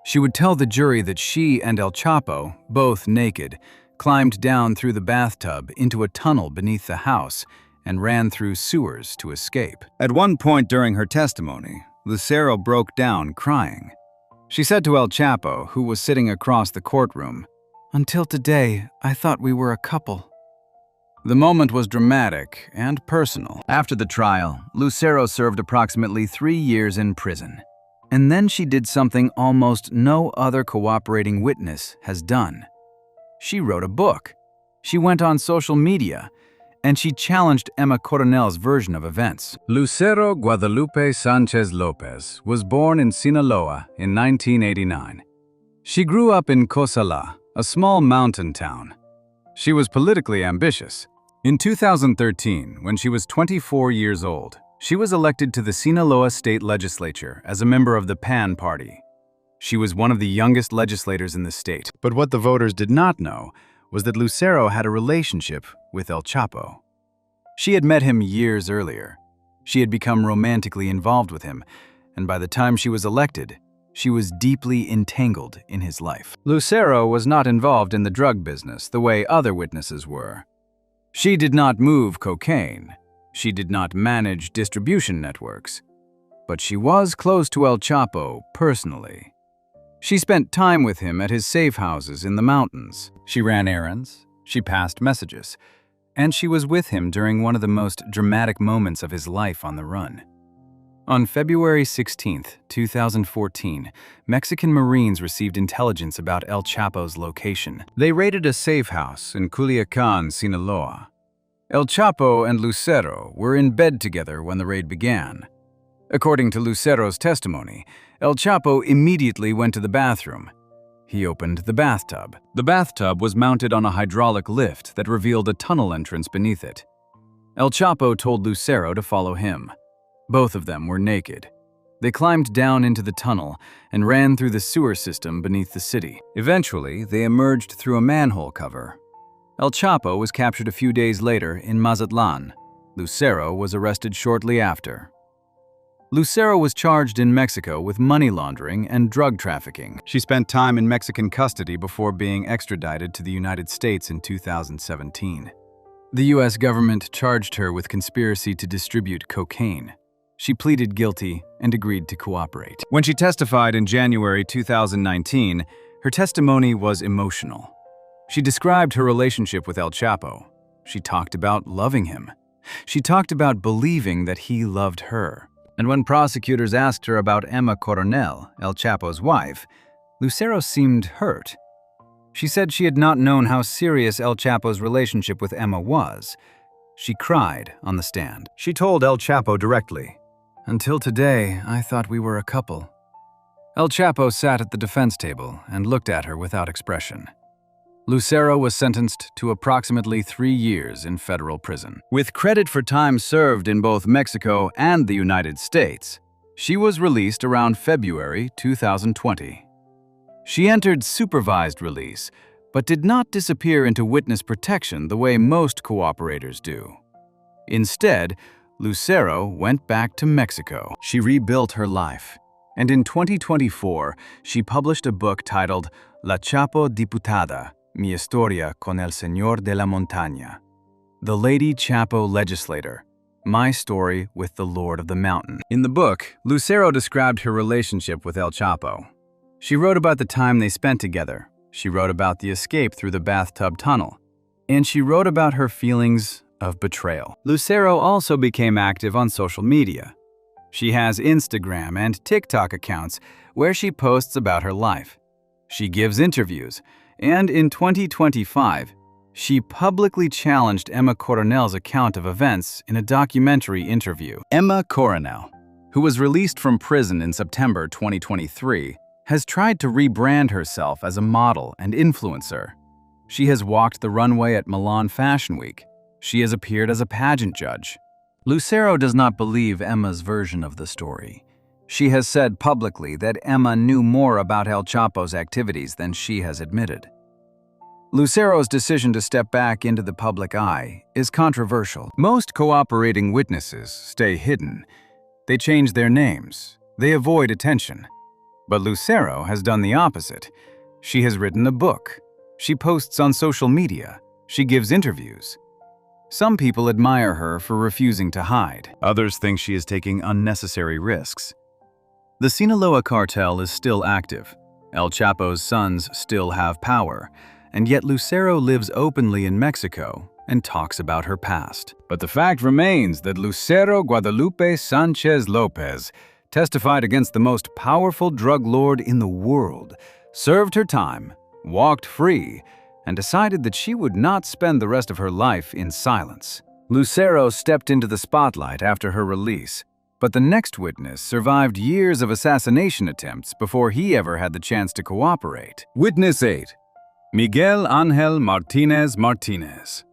She would tell the jury that she and El Chapo, both naked, climbed down through the bathtub into a tunnel beneath the house and ran through sewers to escape. At one point during her testimony, Lucero broke down crying. She said to El Chapo, who was sitting across the courtroom, "Until today, I thought we were a couple." The moment was dramatic and personal. After the trial, Lucero served approximately 3 years in prison. And then she did something almost no other cooperating witness has done. She wrote a book. She went on social media, and she challenged Emma Coronel's version of events. Lucero Guadalupe Sanchez Lopez was born in Sinaloa in 1989. She grew up in Cosala, a small mountain town. She was politically ambitious. In 2013, when she was 24 years old, she was elected to the Sinaloa state legislature as a member of the PAN party. She was one of the youngest legislators in the state. But what the voters did not know was that Lucero had a relationship with El Chapo. She had met him years earlier. She had become romantically involved with him, and by the time she was elected, she was deeply entangled in his life. Lucero was not involved in the drug business the way other witnesses were. She did not move cocaine. She did not manage distribution networks. But she was close to El Chapo personally. She spent time with him at his safe houses in the mountains. She ran errands, she passed messages, and she was with him during one of the most dramatic moments of his life on the run. On February 16, 2014, Mexican Marines received intelligence about El Chapo's location. They raided a safe house in Culiacan, Sinaloa. El Chapo and Lucero were in bed together when the raid began. According to Lucero's testimony, El Chapo immediately went to the bathroom. He opened the bathtub. The bathtub was mounted on a hydraulic lift that revealed a tunnel entrance beneath it. El Chapo told Lucero to follow him. Both of them were naked. They climbed down into the tunnel and ran through the sewer system beneath the city. Eventually, they emerged through a manhole cover. El Chapo was captured a few days later in Mazatlan. Lucero was arrested shortly after. Lucero was charged in Mexico with money laundering and drug trafficking. She spent time in Mexican custody before being extradited to the United States in 2017. The U.S. government charged her with conspiracy to distribute cocaine. She pleaded guilty and agreed to cooperate. When she testified in January 2019, her testimony was emotional. She described her relationship with El Chapo. She talked about loving him. She talked about believing that he loved her. And when prosecutors asked her about Emma Coronel, El Chapo's wife, Lucero seemed hurt. She said she had not known how serious El Chapo's relationship with Emma was. She cried on the stand. She told El Chapo directly, "Until today, I thought we were a couple." El Chapo sat at the defense table and looked at her without expression. Lucero was sentenced to approximately 3 years in federal prison. With credit for time served in both Mexico and the United States, she was released around February 2020. She entered supervised release, but did not disappear into witness protection the way most cooperators do. Instead, Lucero went back to Mexico. She rebuilt her life, and in 2024, she published a book titled La Chapo Diputada, Mi Historia con el Señor de la Montaña. The Lady Chapo Legislator, My Story with the Lord of the Mountain. In the book, Lucero described her relationship with El Chapo. She wrote about the time they spent together. She wrote about the escape through the bathtub tunnel. And she wrote about her feelings of betrayal. Lucero also became active on social media. She has Instagram and TikTok accounts where she posts about her life. She gives interviews, and in 2025, she publicly challenged Emma Coronel's account of events in a documentary interview. Emma Coronel, who was released from prison in September 2023, has tried to rebrand herself as a model and influencer. She has walked the runway at Milan Fashion Week. She has appeared as a pageant judge. Lucero does not believe Emma's version of the story. She has said publicly that Emma knew more about El Chapo's activities than she has admitted. Lucero's decision to step back into the public eye is controversial. Most cooperating witnesses stay hidden. They change their names. They avoid attention. But Lucero has done the opposite. She has written a book. She posts on social media. She gives interviews. Some people admire her for refusing to hide. Others think she is taking unnecessary risks. The Sinaloa cartel is still active. El Chapo's sons still have power, and yet Lucero lives openly in Mexico and talks about her past. But the fact remains that Lucero Guadalupe Sanchez Lopez testified against the most powerful drug lord in the world, served her time, walked free, and decided that she would not spend the rest of her life in silence. Lucero stepped into the spotlight after her release, but the next witness survived years of assassination attempts before he ever had the chance to cooperate. Witness 8. Miguel Ángel Martinez Martinez.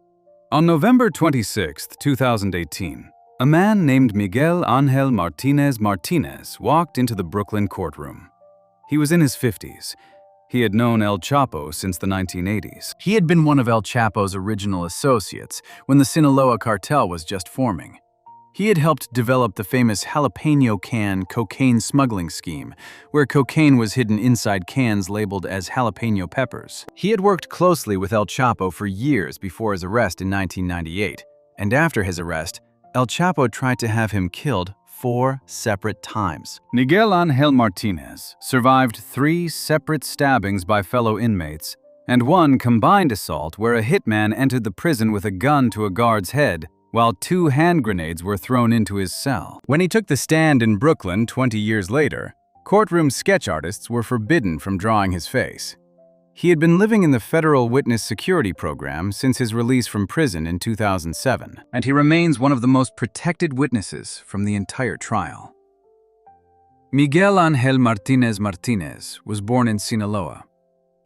On November 26, 2018, a man named Miguel Ángel Martinez Martinez walked into the Brooklyn courtroom. He was in his 50s. He had known El Chapo since the 1980s. He had been one of El Chapo's original associates when the Sinaloa cartel was just forming. He had helped develop the famous jalapeno can cocaine smuggling scheme, where cocaine was hidden inside cans labeled as jalapeno peppers. He had worked closely with El Chapo for years before his arrest in 1998, and after his arrest, El Chapo tried to have him killed 4 separate times. Miguel Ángel Martinez survived 3 separate stabbings by fellow inmates and 1 combined assault where a hitman entered the prison with a gun to a guard's head, while 2 hand grenades were thrown into his cell. When he took the stand in Brooklyn 20 years later, courtroom sketch artists were forbidden from drawing his face. He had been living in the Federal Witness Security Program since his release from prison in 2007, and he remains one of the most protected witnesses from the entire trial. Miguel Ángel Martinez Martinez was born in Sinaloa.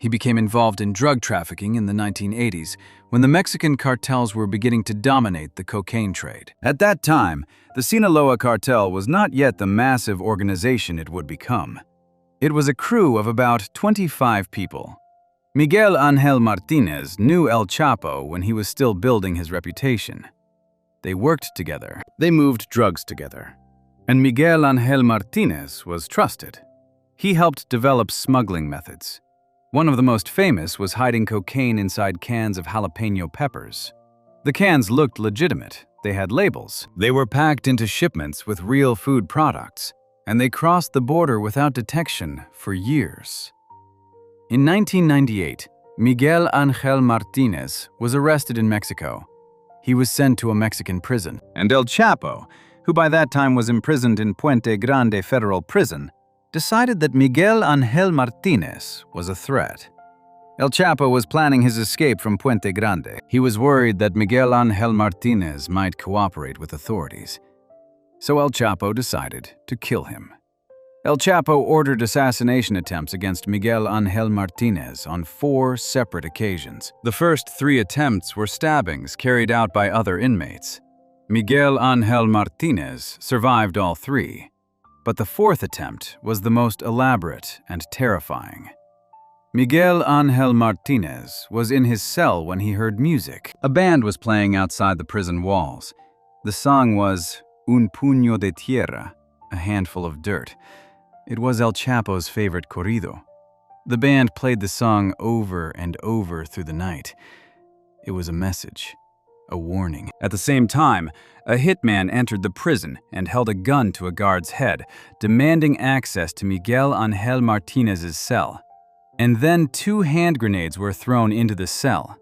He became involved in drug trafficking in the 1980s, when the Mexican cartels were beginning to dominate the cocaine trade. At that time, the Sinaloa cartel was not yet the massive organization it would become. It was a crew of about 25 people. Miguel Ángel Martinez knew El Chapo when he was still building his reputation. They worked together. They moved drugs together. And Miguel Ángel Martinez was trusted. He helped develop smuggling methods. One of the most famous was hiding cocaine inside cans of jalapeno peppers. The cans looked legitimate. They had labels. They were packed into shipments with real food products, and they crossed the border without detection for years. In 1998, Miguel Ángel Martinez was arrested in Mexico. He was sent to a Mexican prison. And El Chapo, who by that time was imprisoned in Puente Grande Federal Prison, decided that Miguel Ángel Martinez was a threat. El Chapo was planning his escape from Puente Grande. He was worried that Miguel Ángel Martinez might cooperate with authorities. So El Chapo decided to kill him. El Chapo ordered assassination attempts against Miguel Ángel Martinez on 4 separate occasions. The first 3 attempts were stabbings carried out by other inmates. Miguel Ángel Martinez survived all 3, but the 4th attempt was the most elaborate and terrifying. Miguel Ángel Martinez was in his cell when he heard music. A band was playing outside the prison walls. The song was Un puño de tierra, a handful of dirt. It was El Chapo's favorite corrido. The band played the song over and over through the night. It was a message, a warning. At the same time, a hitman entered the prison and held a gun to a guard's head, demanding access to Miguel Ángel Martinez's cell. And then 2 hand grenades were thrown into the cell.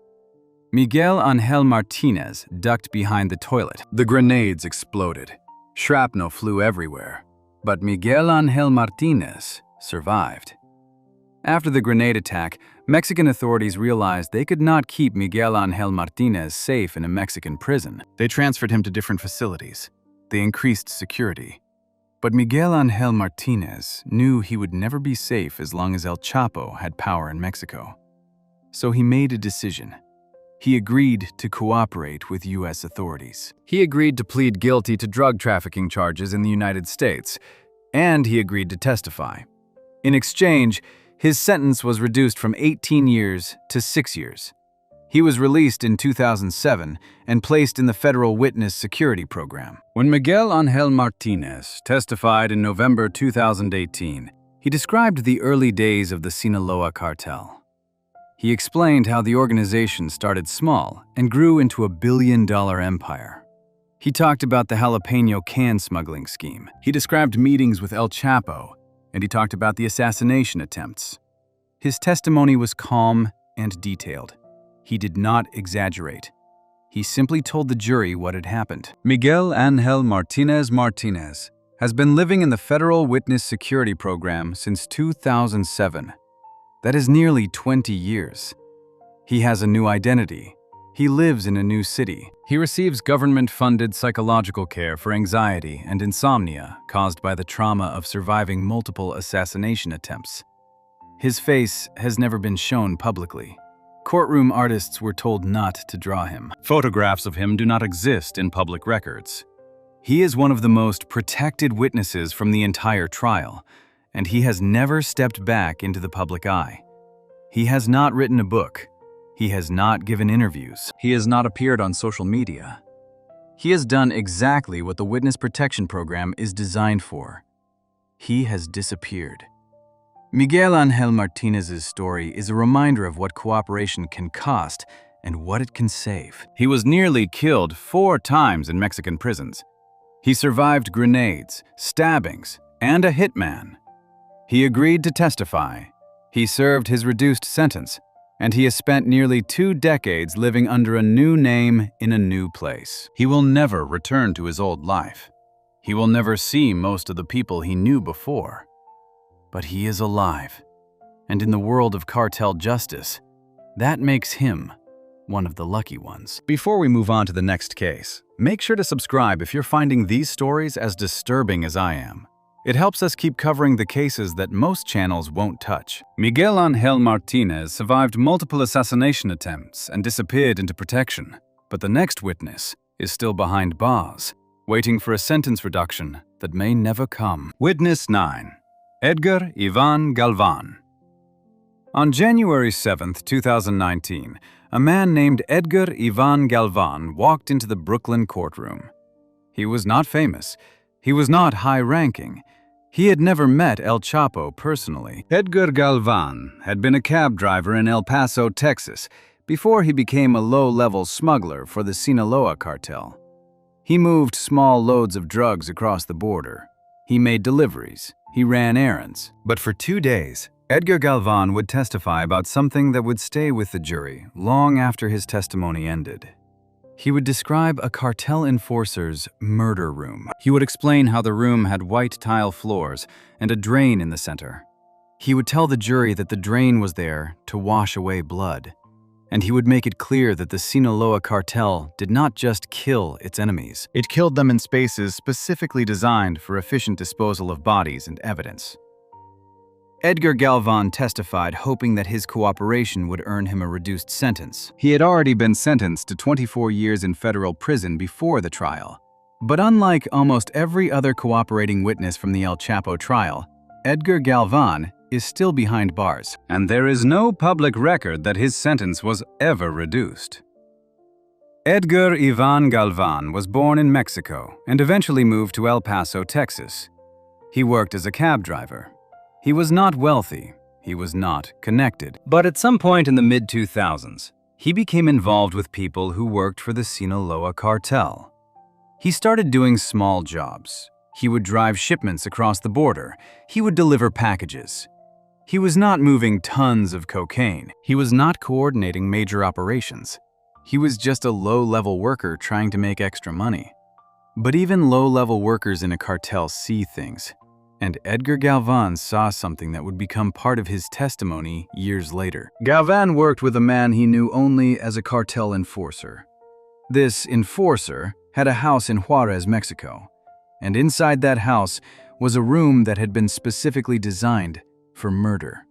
Miguel Ángel Martinez ducked behind the toilet. The grenades exploded. Shrapnel flew everywhere. But Miguel Ángel Martinez survived. After the grenade attack, Mexican authorities realized they could not keep Miguel Ángel Martinez safe in a Mexican prison. They transferred him to different facilities. They increased security. But Miguel Ángel Martinez knew he would never be safe as long as El Chapo had power in Mexico. So he made a decision. He agreed to cooperate with U.S. authorities. He agreed to plead guilty to drug trafficking charges in the United States, and he agreed to testify. In exchange, his sentence was reduced from 18 years to 6 years. He was released in 2007 and placed in the Federal Witness Security Program. When Miguel Ángel Martinez testified in November 2018, he described the early days of the Sinaloa cartel. He explained how the organization started small and grew into a billion-dollar empire. He talked about the jalapeno can smuggling scheme. He described meetings with El Chapo, and he talked about the assassination attempts. His testimony was calm and detailed. He did not exaggerate. He simply told the jury what had happened. Miguel Ángel Martinez has been living in the Federal Witness Security Program since 2007. That is nearly 20 years. He has a new identity. He lives in a new city. He receives government-funded psychological care for anxiety and insomnia caused by the trauma of surviving multiple assassination attempts. His face has never been shown publicly. Courtroom artists were told not to draw him. Photographs of him do not exist in public records. He is one of the most protected witnesses from the entire trial, and he has never stepped back into the public eye. He has not written a book. He has not given interviews. He has not appeared on social media. He has done exactly what the Witness Protection Program is designed for. He has disappeared. Miguel Ángel Martinez's story is a reminder of what cooperation can cost and what it can save. He was nearly killed 4 times in Mexican prisons. He survived grenades, stabbings, and a hitman. He agreed to testify. He served his reduced sentence, and he has spent nearly 2 decades living under a new name in a new place. He will never return to his old life. He will never see most of the people he knew before. But he is alive, and in the world of cartel justice, that makes him one of the lucky ones. Before we move on to the next case, make sure to subscribe if you're finding these stories as disturbing as I am. It helps us keep covering the cases that most channels won't touch. Miguel Ángel Martinez survived multiple assassination attempts and disappeared into protection. But the next witness is still behind bars, waiting for a sentence reduction that may never come. Witness 9. Edgar Galvan. On January 7, 2019, a man named Edgar Galvan walked into the Brooklyn courtroom. He was not famous. He was not high-ranking. He had never met El Chapo personally. Edgar Galvan had been a cab driver in El Paso, Texas, before he became a low-level smuggler for the Sinaloa cartel. He moved small loads of drugs across the border. He made deliveries. He ran errands. But for 2 days, Edgar Galvan would testify about something that would stay with the jury long after his testimony ended. He would describe a cartel enforcer's murder room. He would explain how the room had white tile floors and a drain in the center. He would tell the jury that the drain was there to wash away blood. And he would make it clear that the Sinaloa cartel did not just kill its enemies. It killed them in spaces specifically designed for efficient disposal of bodies and evidence. Edgar Galvan testified, hoping that his cooperation would earn him a reduced sentence. He had already been sentenced to 24 years in federal prison before the trial. But unlike almost every other cooperating witness from the El Chapo trial, Edgar Galvan is still behind bars. And there is no public record that his sentence was ever reduced. Edgar Galvan was born in Mexico and eventually moved to El Paso, Texas. He worked as a cab driver. He was not wealthy. He was not connected. But at some point in the mid-2000s, he became involved with people who worked for the Sinaloa cartel. He started doing small jobs. He would drive shipments across the border. He would deliver packages. He was not moving tons of cocaine. He was not coordinating major operations. He was just a low-level worker trying to make extra money. But even low-level workers in a cartel see things. And Edgar Galvan saw something that would become part of his testimony years later. Galvan worked with a man he knew only as a cartel enforcer. This enforcer had a house in Juarez, Mexico. And inside that house was a room that had been specifically designed for murder.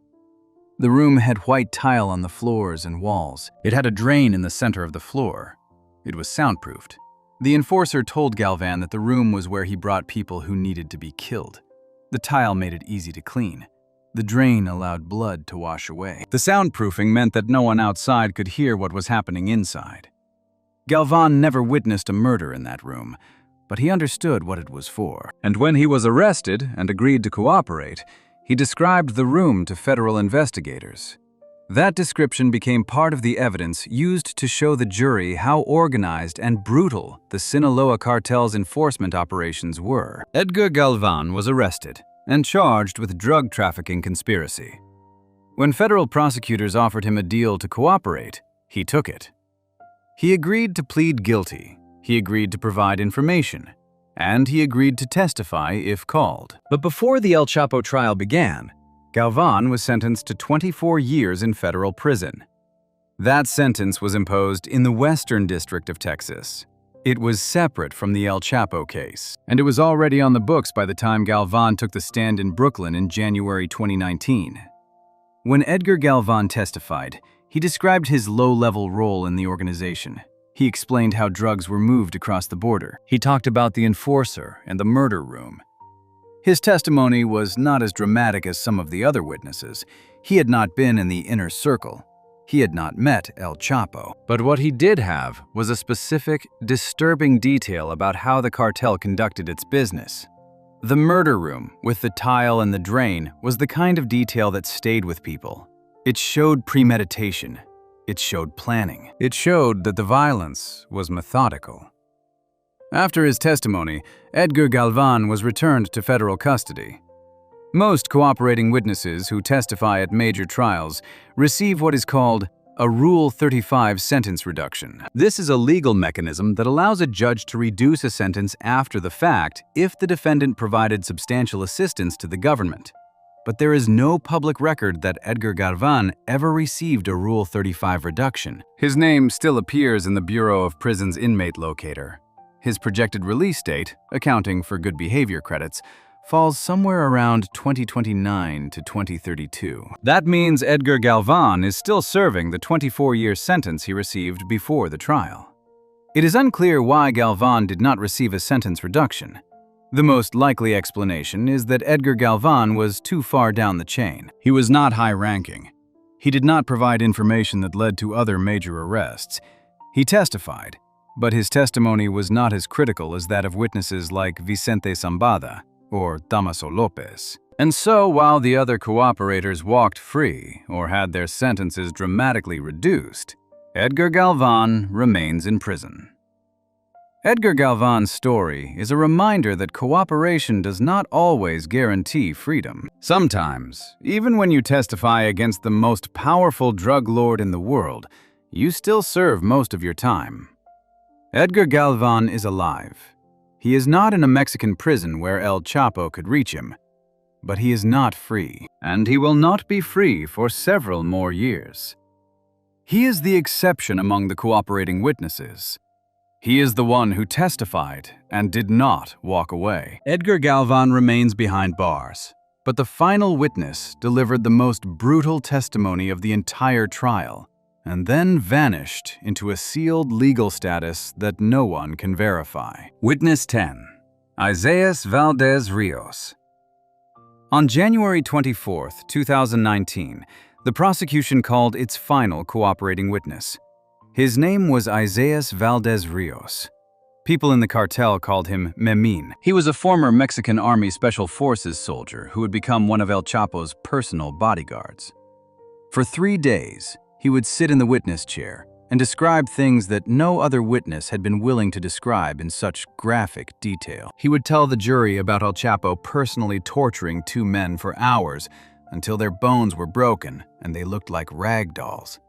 The room had white tile on the floors and walls. It had a drain in the center of the floor. It was soundproofed. The enforcer told Galvan that the room was where he brought people who needed to be killed. The tile made it easy to clean. The drain allowed blood to wash away. The soundproofing meant that no one outside could hear what was happening inside. Galvan never witnessed a murder in that room, but he understood what it was for. And when he was arrested and agreed to cooperate, he described the room to federal investigators. That description became part of the evidence used to show the jury how organized and brutal the Sinaloa cartel's enforcement operations were. Edgar Galvan was arrested and charged with drug trafficking conspiracy. When federal prosecutors offered him a deal to cooperate, he took it. He agreed to plead guilty. He agreed to provide information. And he agreed to testify if called. But before the El Chapo trial began, Galvan was sentenced to 24 years in federal prison. That sentence was imposed in the Western District of Texas. It was separate from the El Chapo case, and it was already on the books by the time Galvan took the stand in Brooklyn in January 2019. When Edgar Galvan testified, he described his low-level role in the organization. He explained how drugs were moved across the border. He talked about the enforcer and the murder room. His testimony was not as dramatic as some of the other witnesses. He had not been in the inner circle. He had not met El Chapo. But what he did have was a specific, disturbing detail about how the cartel conducted its business. The murder room, with the tile and the drain, was the kind of detail that stayed with people. It showed premeditation. It showed planning. It showed that the violence was methodical. After his testimony, Edgar Galvan was returned to federal custody. Most cooperating witnesses who testify at major trials receive what is called a Rule 35 sentence reduction. This is a legal mechanism that allows a judge to reduce a sentence after the fact if the defendant provided substantial assistance to the government. But there is no public record that Edgar Galvan ever received a Rule 35 reduction. His name still appears in the Bureau of Prisons inmate locator. His projected release date, accounting for good behavior credits, falls somewhere around 2029 to 2032. That means Edgar Galvan is still serving the 24-year sentence he received before the trial. It is unclear why Galvan did not receive a sentence reduction. The most likely explanation is that Edgar Galvan was too far down the chain. He was not high-ranking. He did not provide information that led to other major arrests. He testified, but his testimony was not as critical as that of witnesses like Vicente Zambada or Damaso Lopez. And so, while the other cooperators walked free or had their sentences dramatically reduced, Edgar Galvan remains in prison. Edgar Galvan's story is a reminder that cooperation does not always guarantee freedom. Sometimes, even when you testify against the most powerful drug lord in the world, you still serve most of your time. Edgar Galvan is alive. He is not in a Mexican prison where El Chapo could reach him, but he is not free, and he will not be free for several more years. He is the exception among the cooperating witnesses. He is the one who testified and did not walk away. Edgar Galvan remains behind bars, but the final witness delivered the most brutal testimony of the entire trial, and then vanished into a sealed legal status that no one can verify. Witness 10. Isaias Valdez Rios. On January 24, 2019, the prosecution called its final cooperating witness. His name was Isaias Valdez Rios. People in the cartel called him Memín. He was a former Mexican Army Special Forces soldier who would become one of El Chapo's personal bodyguards. For 3 days, he would sit in the witness chair and describe things that no other witness had been willing to describe in such graphic detail. He would tell the jury about El Chapo personally torturing 2 men for hours until their bones were broken and they looked like rag dolls.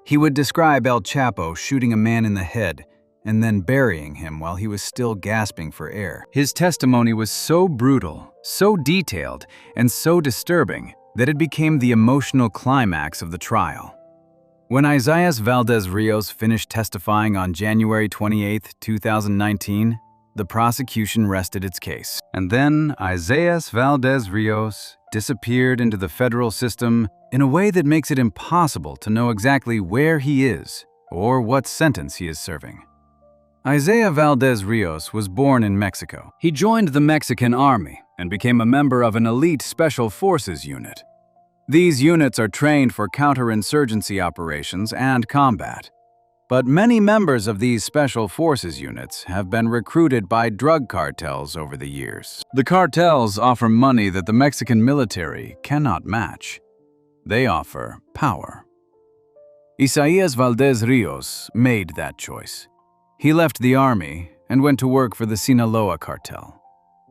He would describe El Chapo shooting a man in the head and then burying him while he was still gasping for air. His testimony was so brutal, so detailed, and so disturbing that it became the emotional climax of the trial. When Isaias Valdez Rios finished testifying on January 28, 2019, the prosecution rested its case. And then Isaias Valdez Rios disappeared into the federal system in a way that makes it impossible to know exactly where he is or what sentence he is serving. Isaias Valdez Rios was born in Mexico. He joined the Mexican Army and became a member of an elite Special Forces unit. These units are trained for counterinsurgency operations and combat. But many members of these Special Forces units have been recruited by drug cartels over the years. The cartels offer money that the Mexican military cannot match. They offer power. Isaias Valdez Rios made that choice. He left the army and went to work for the Sinaloa cartel.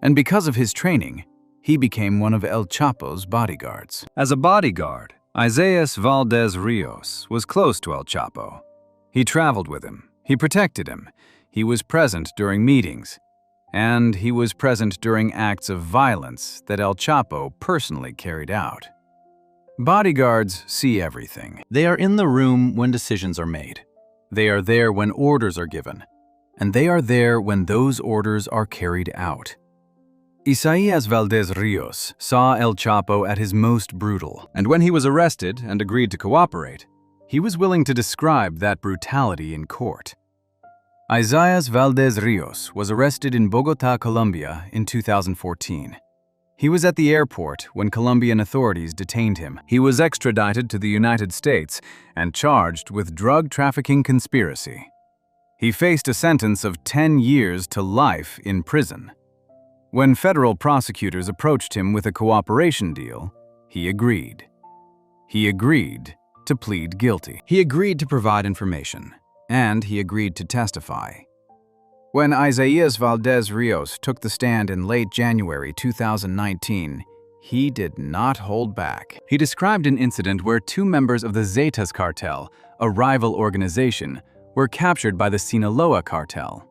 And because of his training, he became one of El Chapo's bodyguards. As a bodyguard, Isaias Valdez Rios was close to El Chapo. He traveled with him, he protected him, he was present during meetings, and he was present during acts of violence that El Chapo personally carried out. Bodyguards see everything. They are in the room when decisions are made. They are there when orders are given. And they are there when those orders are carried out. Isaias Valdez Rios saw El Chapo at his most brutal, and when he was arrested and agreed to cooperate, he was willing to describe that brutality in court. Isaias Valdez Rios was arrested in Bogotá, Colombia in 2014. He was at the airport when Colombian authorities detained him. He was extradited to the United States and charged with drug trafficking conspiracy. He faced a sentence of 10 years to life in prison. When federal prosecutors approached him with a cooperation deal, he agreed. He agreed to plead guilty. He agreed to provide information, and he agreed to testify. When Isaias Valdez Rios took the stand in late January 2019, he did not hold back. He described an incident where 2 members of the Zetas cartel, a rival organization, were captured by the Sinaloa cartel.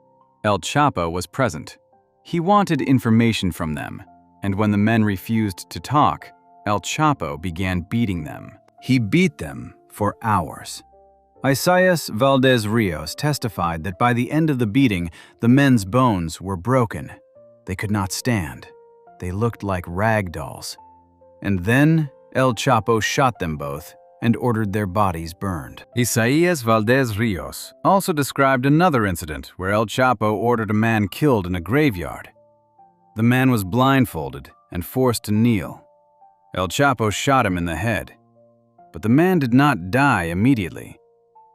El Chapo was present. He wanted information from them, and when the men refused to talk, El Chapo began beating them. He beat them for hours. Isaias Valdez Rios testified that by the end of the beating, the men's bones were broken. They could not stand. They looked like rag dolls. And then El Chapo shot them both and ordered their bodies burned. Isaías Valdez Rios also described another incident where El Chapo ordered a man killed in a graveyard. The man was blindfolded and forced to kneel. El Chapo shot him in the head. But the man did not die immediately.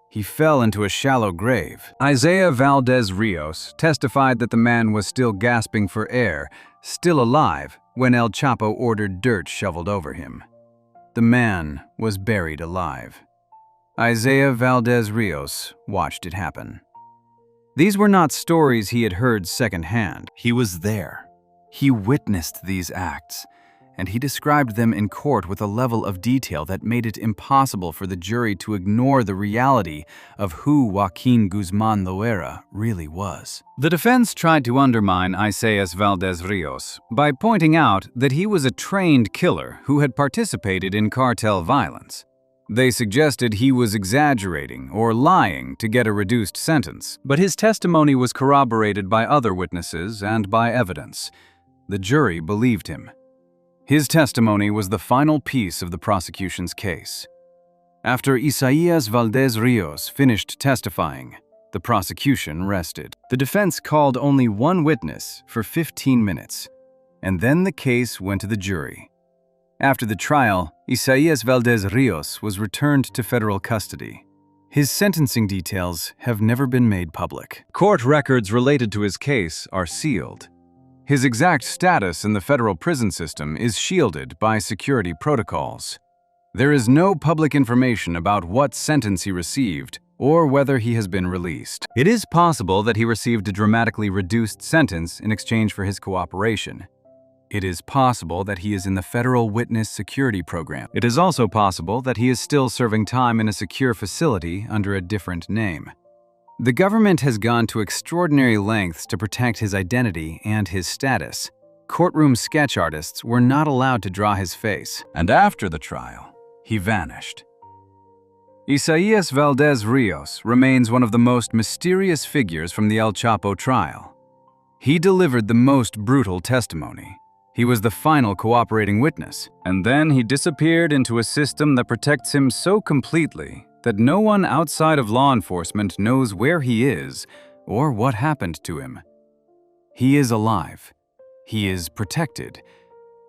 He fell into a shallow grave. Isaiah Valdez Rios testified that the man was still gasping for air, still alive, when El Chapo ordered dirt shoveled over him. The man was buried alive. Isaiah Valdez Rios watched it happen. These were not stories he had heard secondhand. He was there. He witnessed these acts, and he described them in court with a level of detail that made it impossible for the jury to ignore the reality of who Joaquin Guzman Loera really was. The defense tried to undermine Isaias Valdez Rios by pointing out that he was a trained killer who had participated in cartel violence. They suggested he was exaggerating or lying to get a reduced sentence, but his testimony was corroborated by other witnesses and by evidence. The jury believed him. His testimony was the final piece of the prosecution's case. After Isaías Valdez Rios finished testifying, the prosecution rested. The defense called only one witness for 15 minutes, and then the case went to the jury. After the trial, Isaías Valdez Rios was returned to federal custody. His sentencing details have never been made public. Court records related to his case are sealed. His exact status in the federal prison system is shielded by security protocols. There is no public information about what sentence he received or whether he has been released. It is possible that he received a dramatically reduced sentence in exchange for his cooperation. It is possible that he is in the Federal Witness Security Program. It is also possible that he is still serving time in a secure facility under a different name. The government has gone to extraordinary lengths to protect his identity and his status. Courtroom sketch artists were not allowed to draw his face. And after the trial, he vanished. Isaías Valdez Rios remains one of the most mysterious figures from the El Chapo trial. He delivered the most brutal testimony. He was the final cooperating witness, and then he disappeared into a system that protects him so completely that no one outside of law enforcement knows where he is or what happened to him. He is alive, he is protected,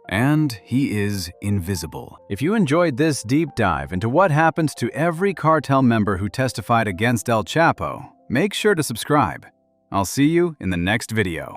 and he is invisible. If you enjoyed this deep dive into what happened to every cartel member who testified against El Chapo, make sure to subscribe. I'll see you in the next video.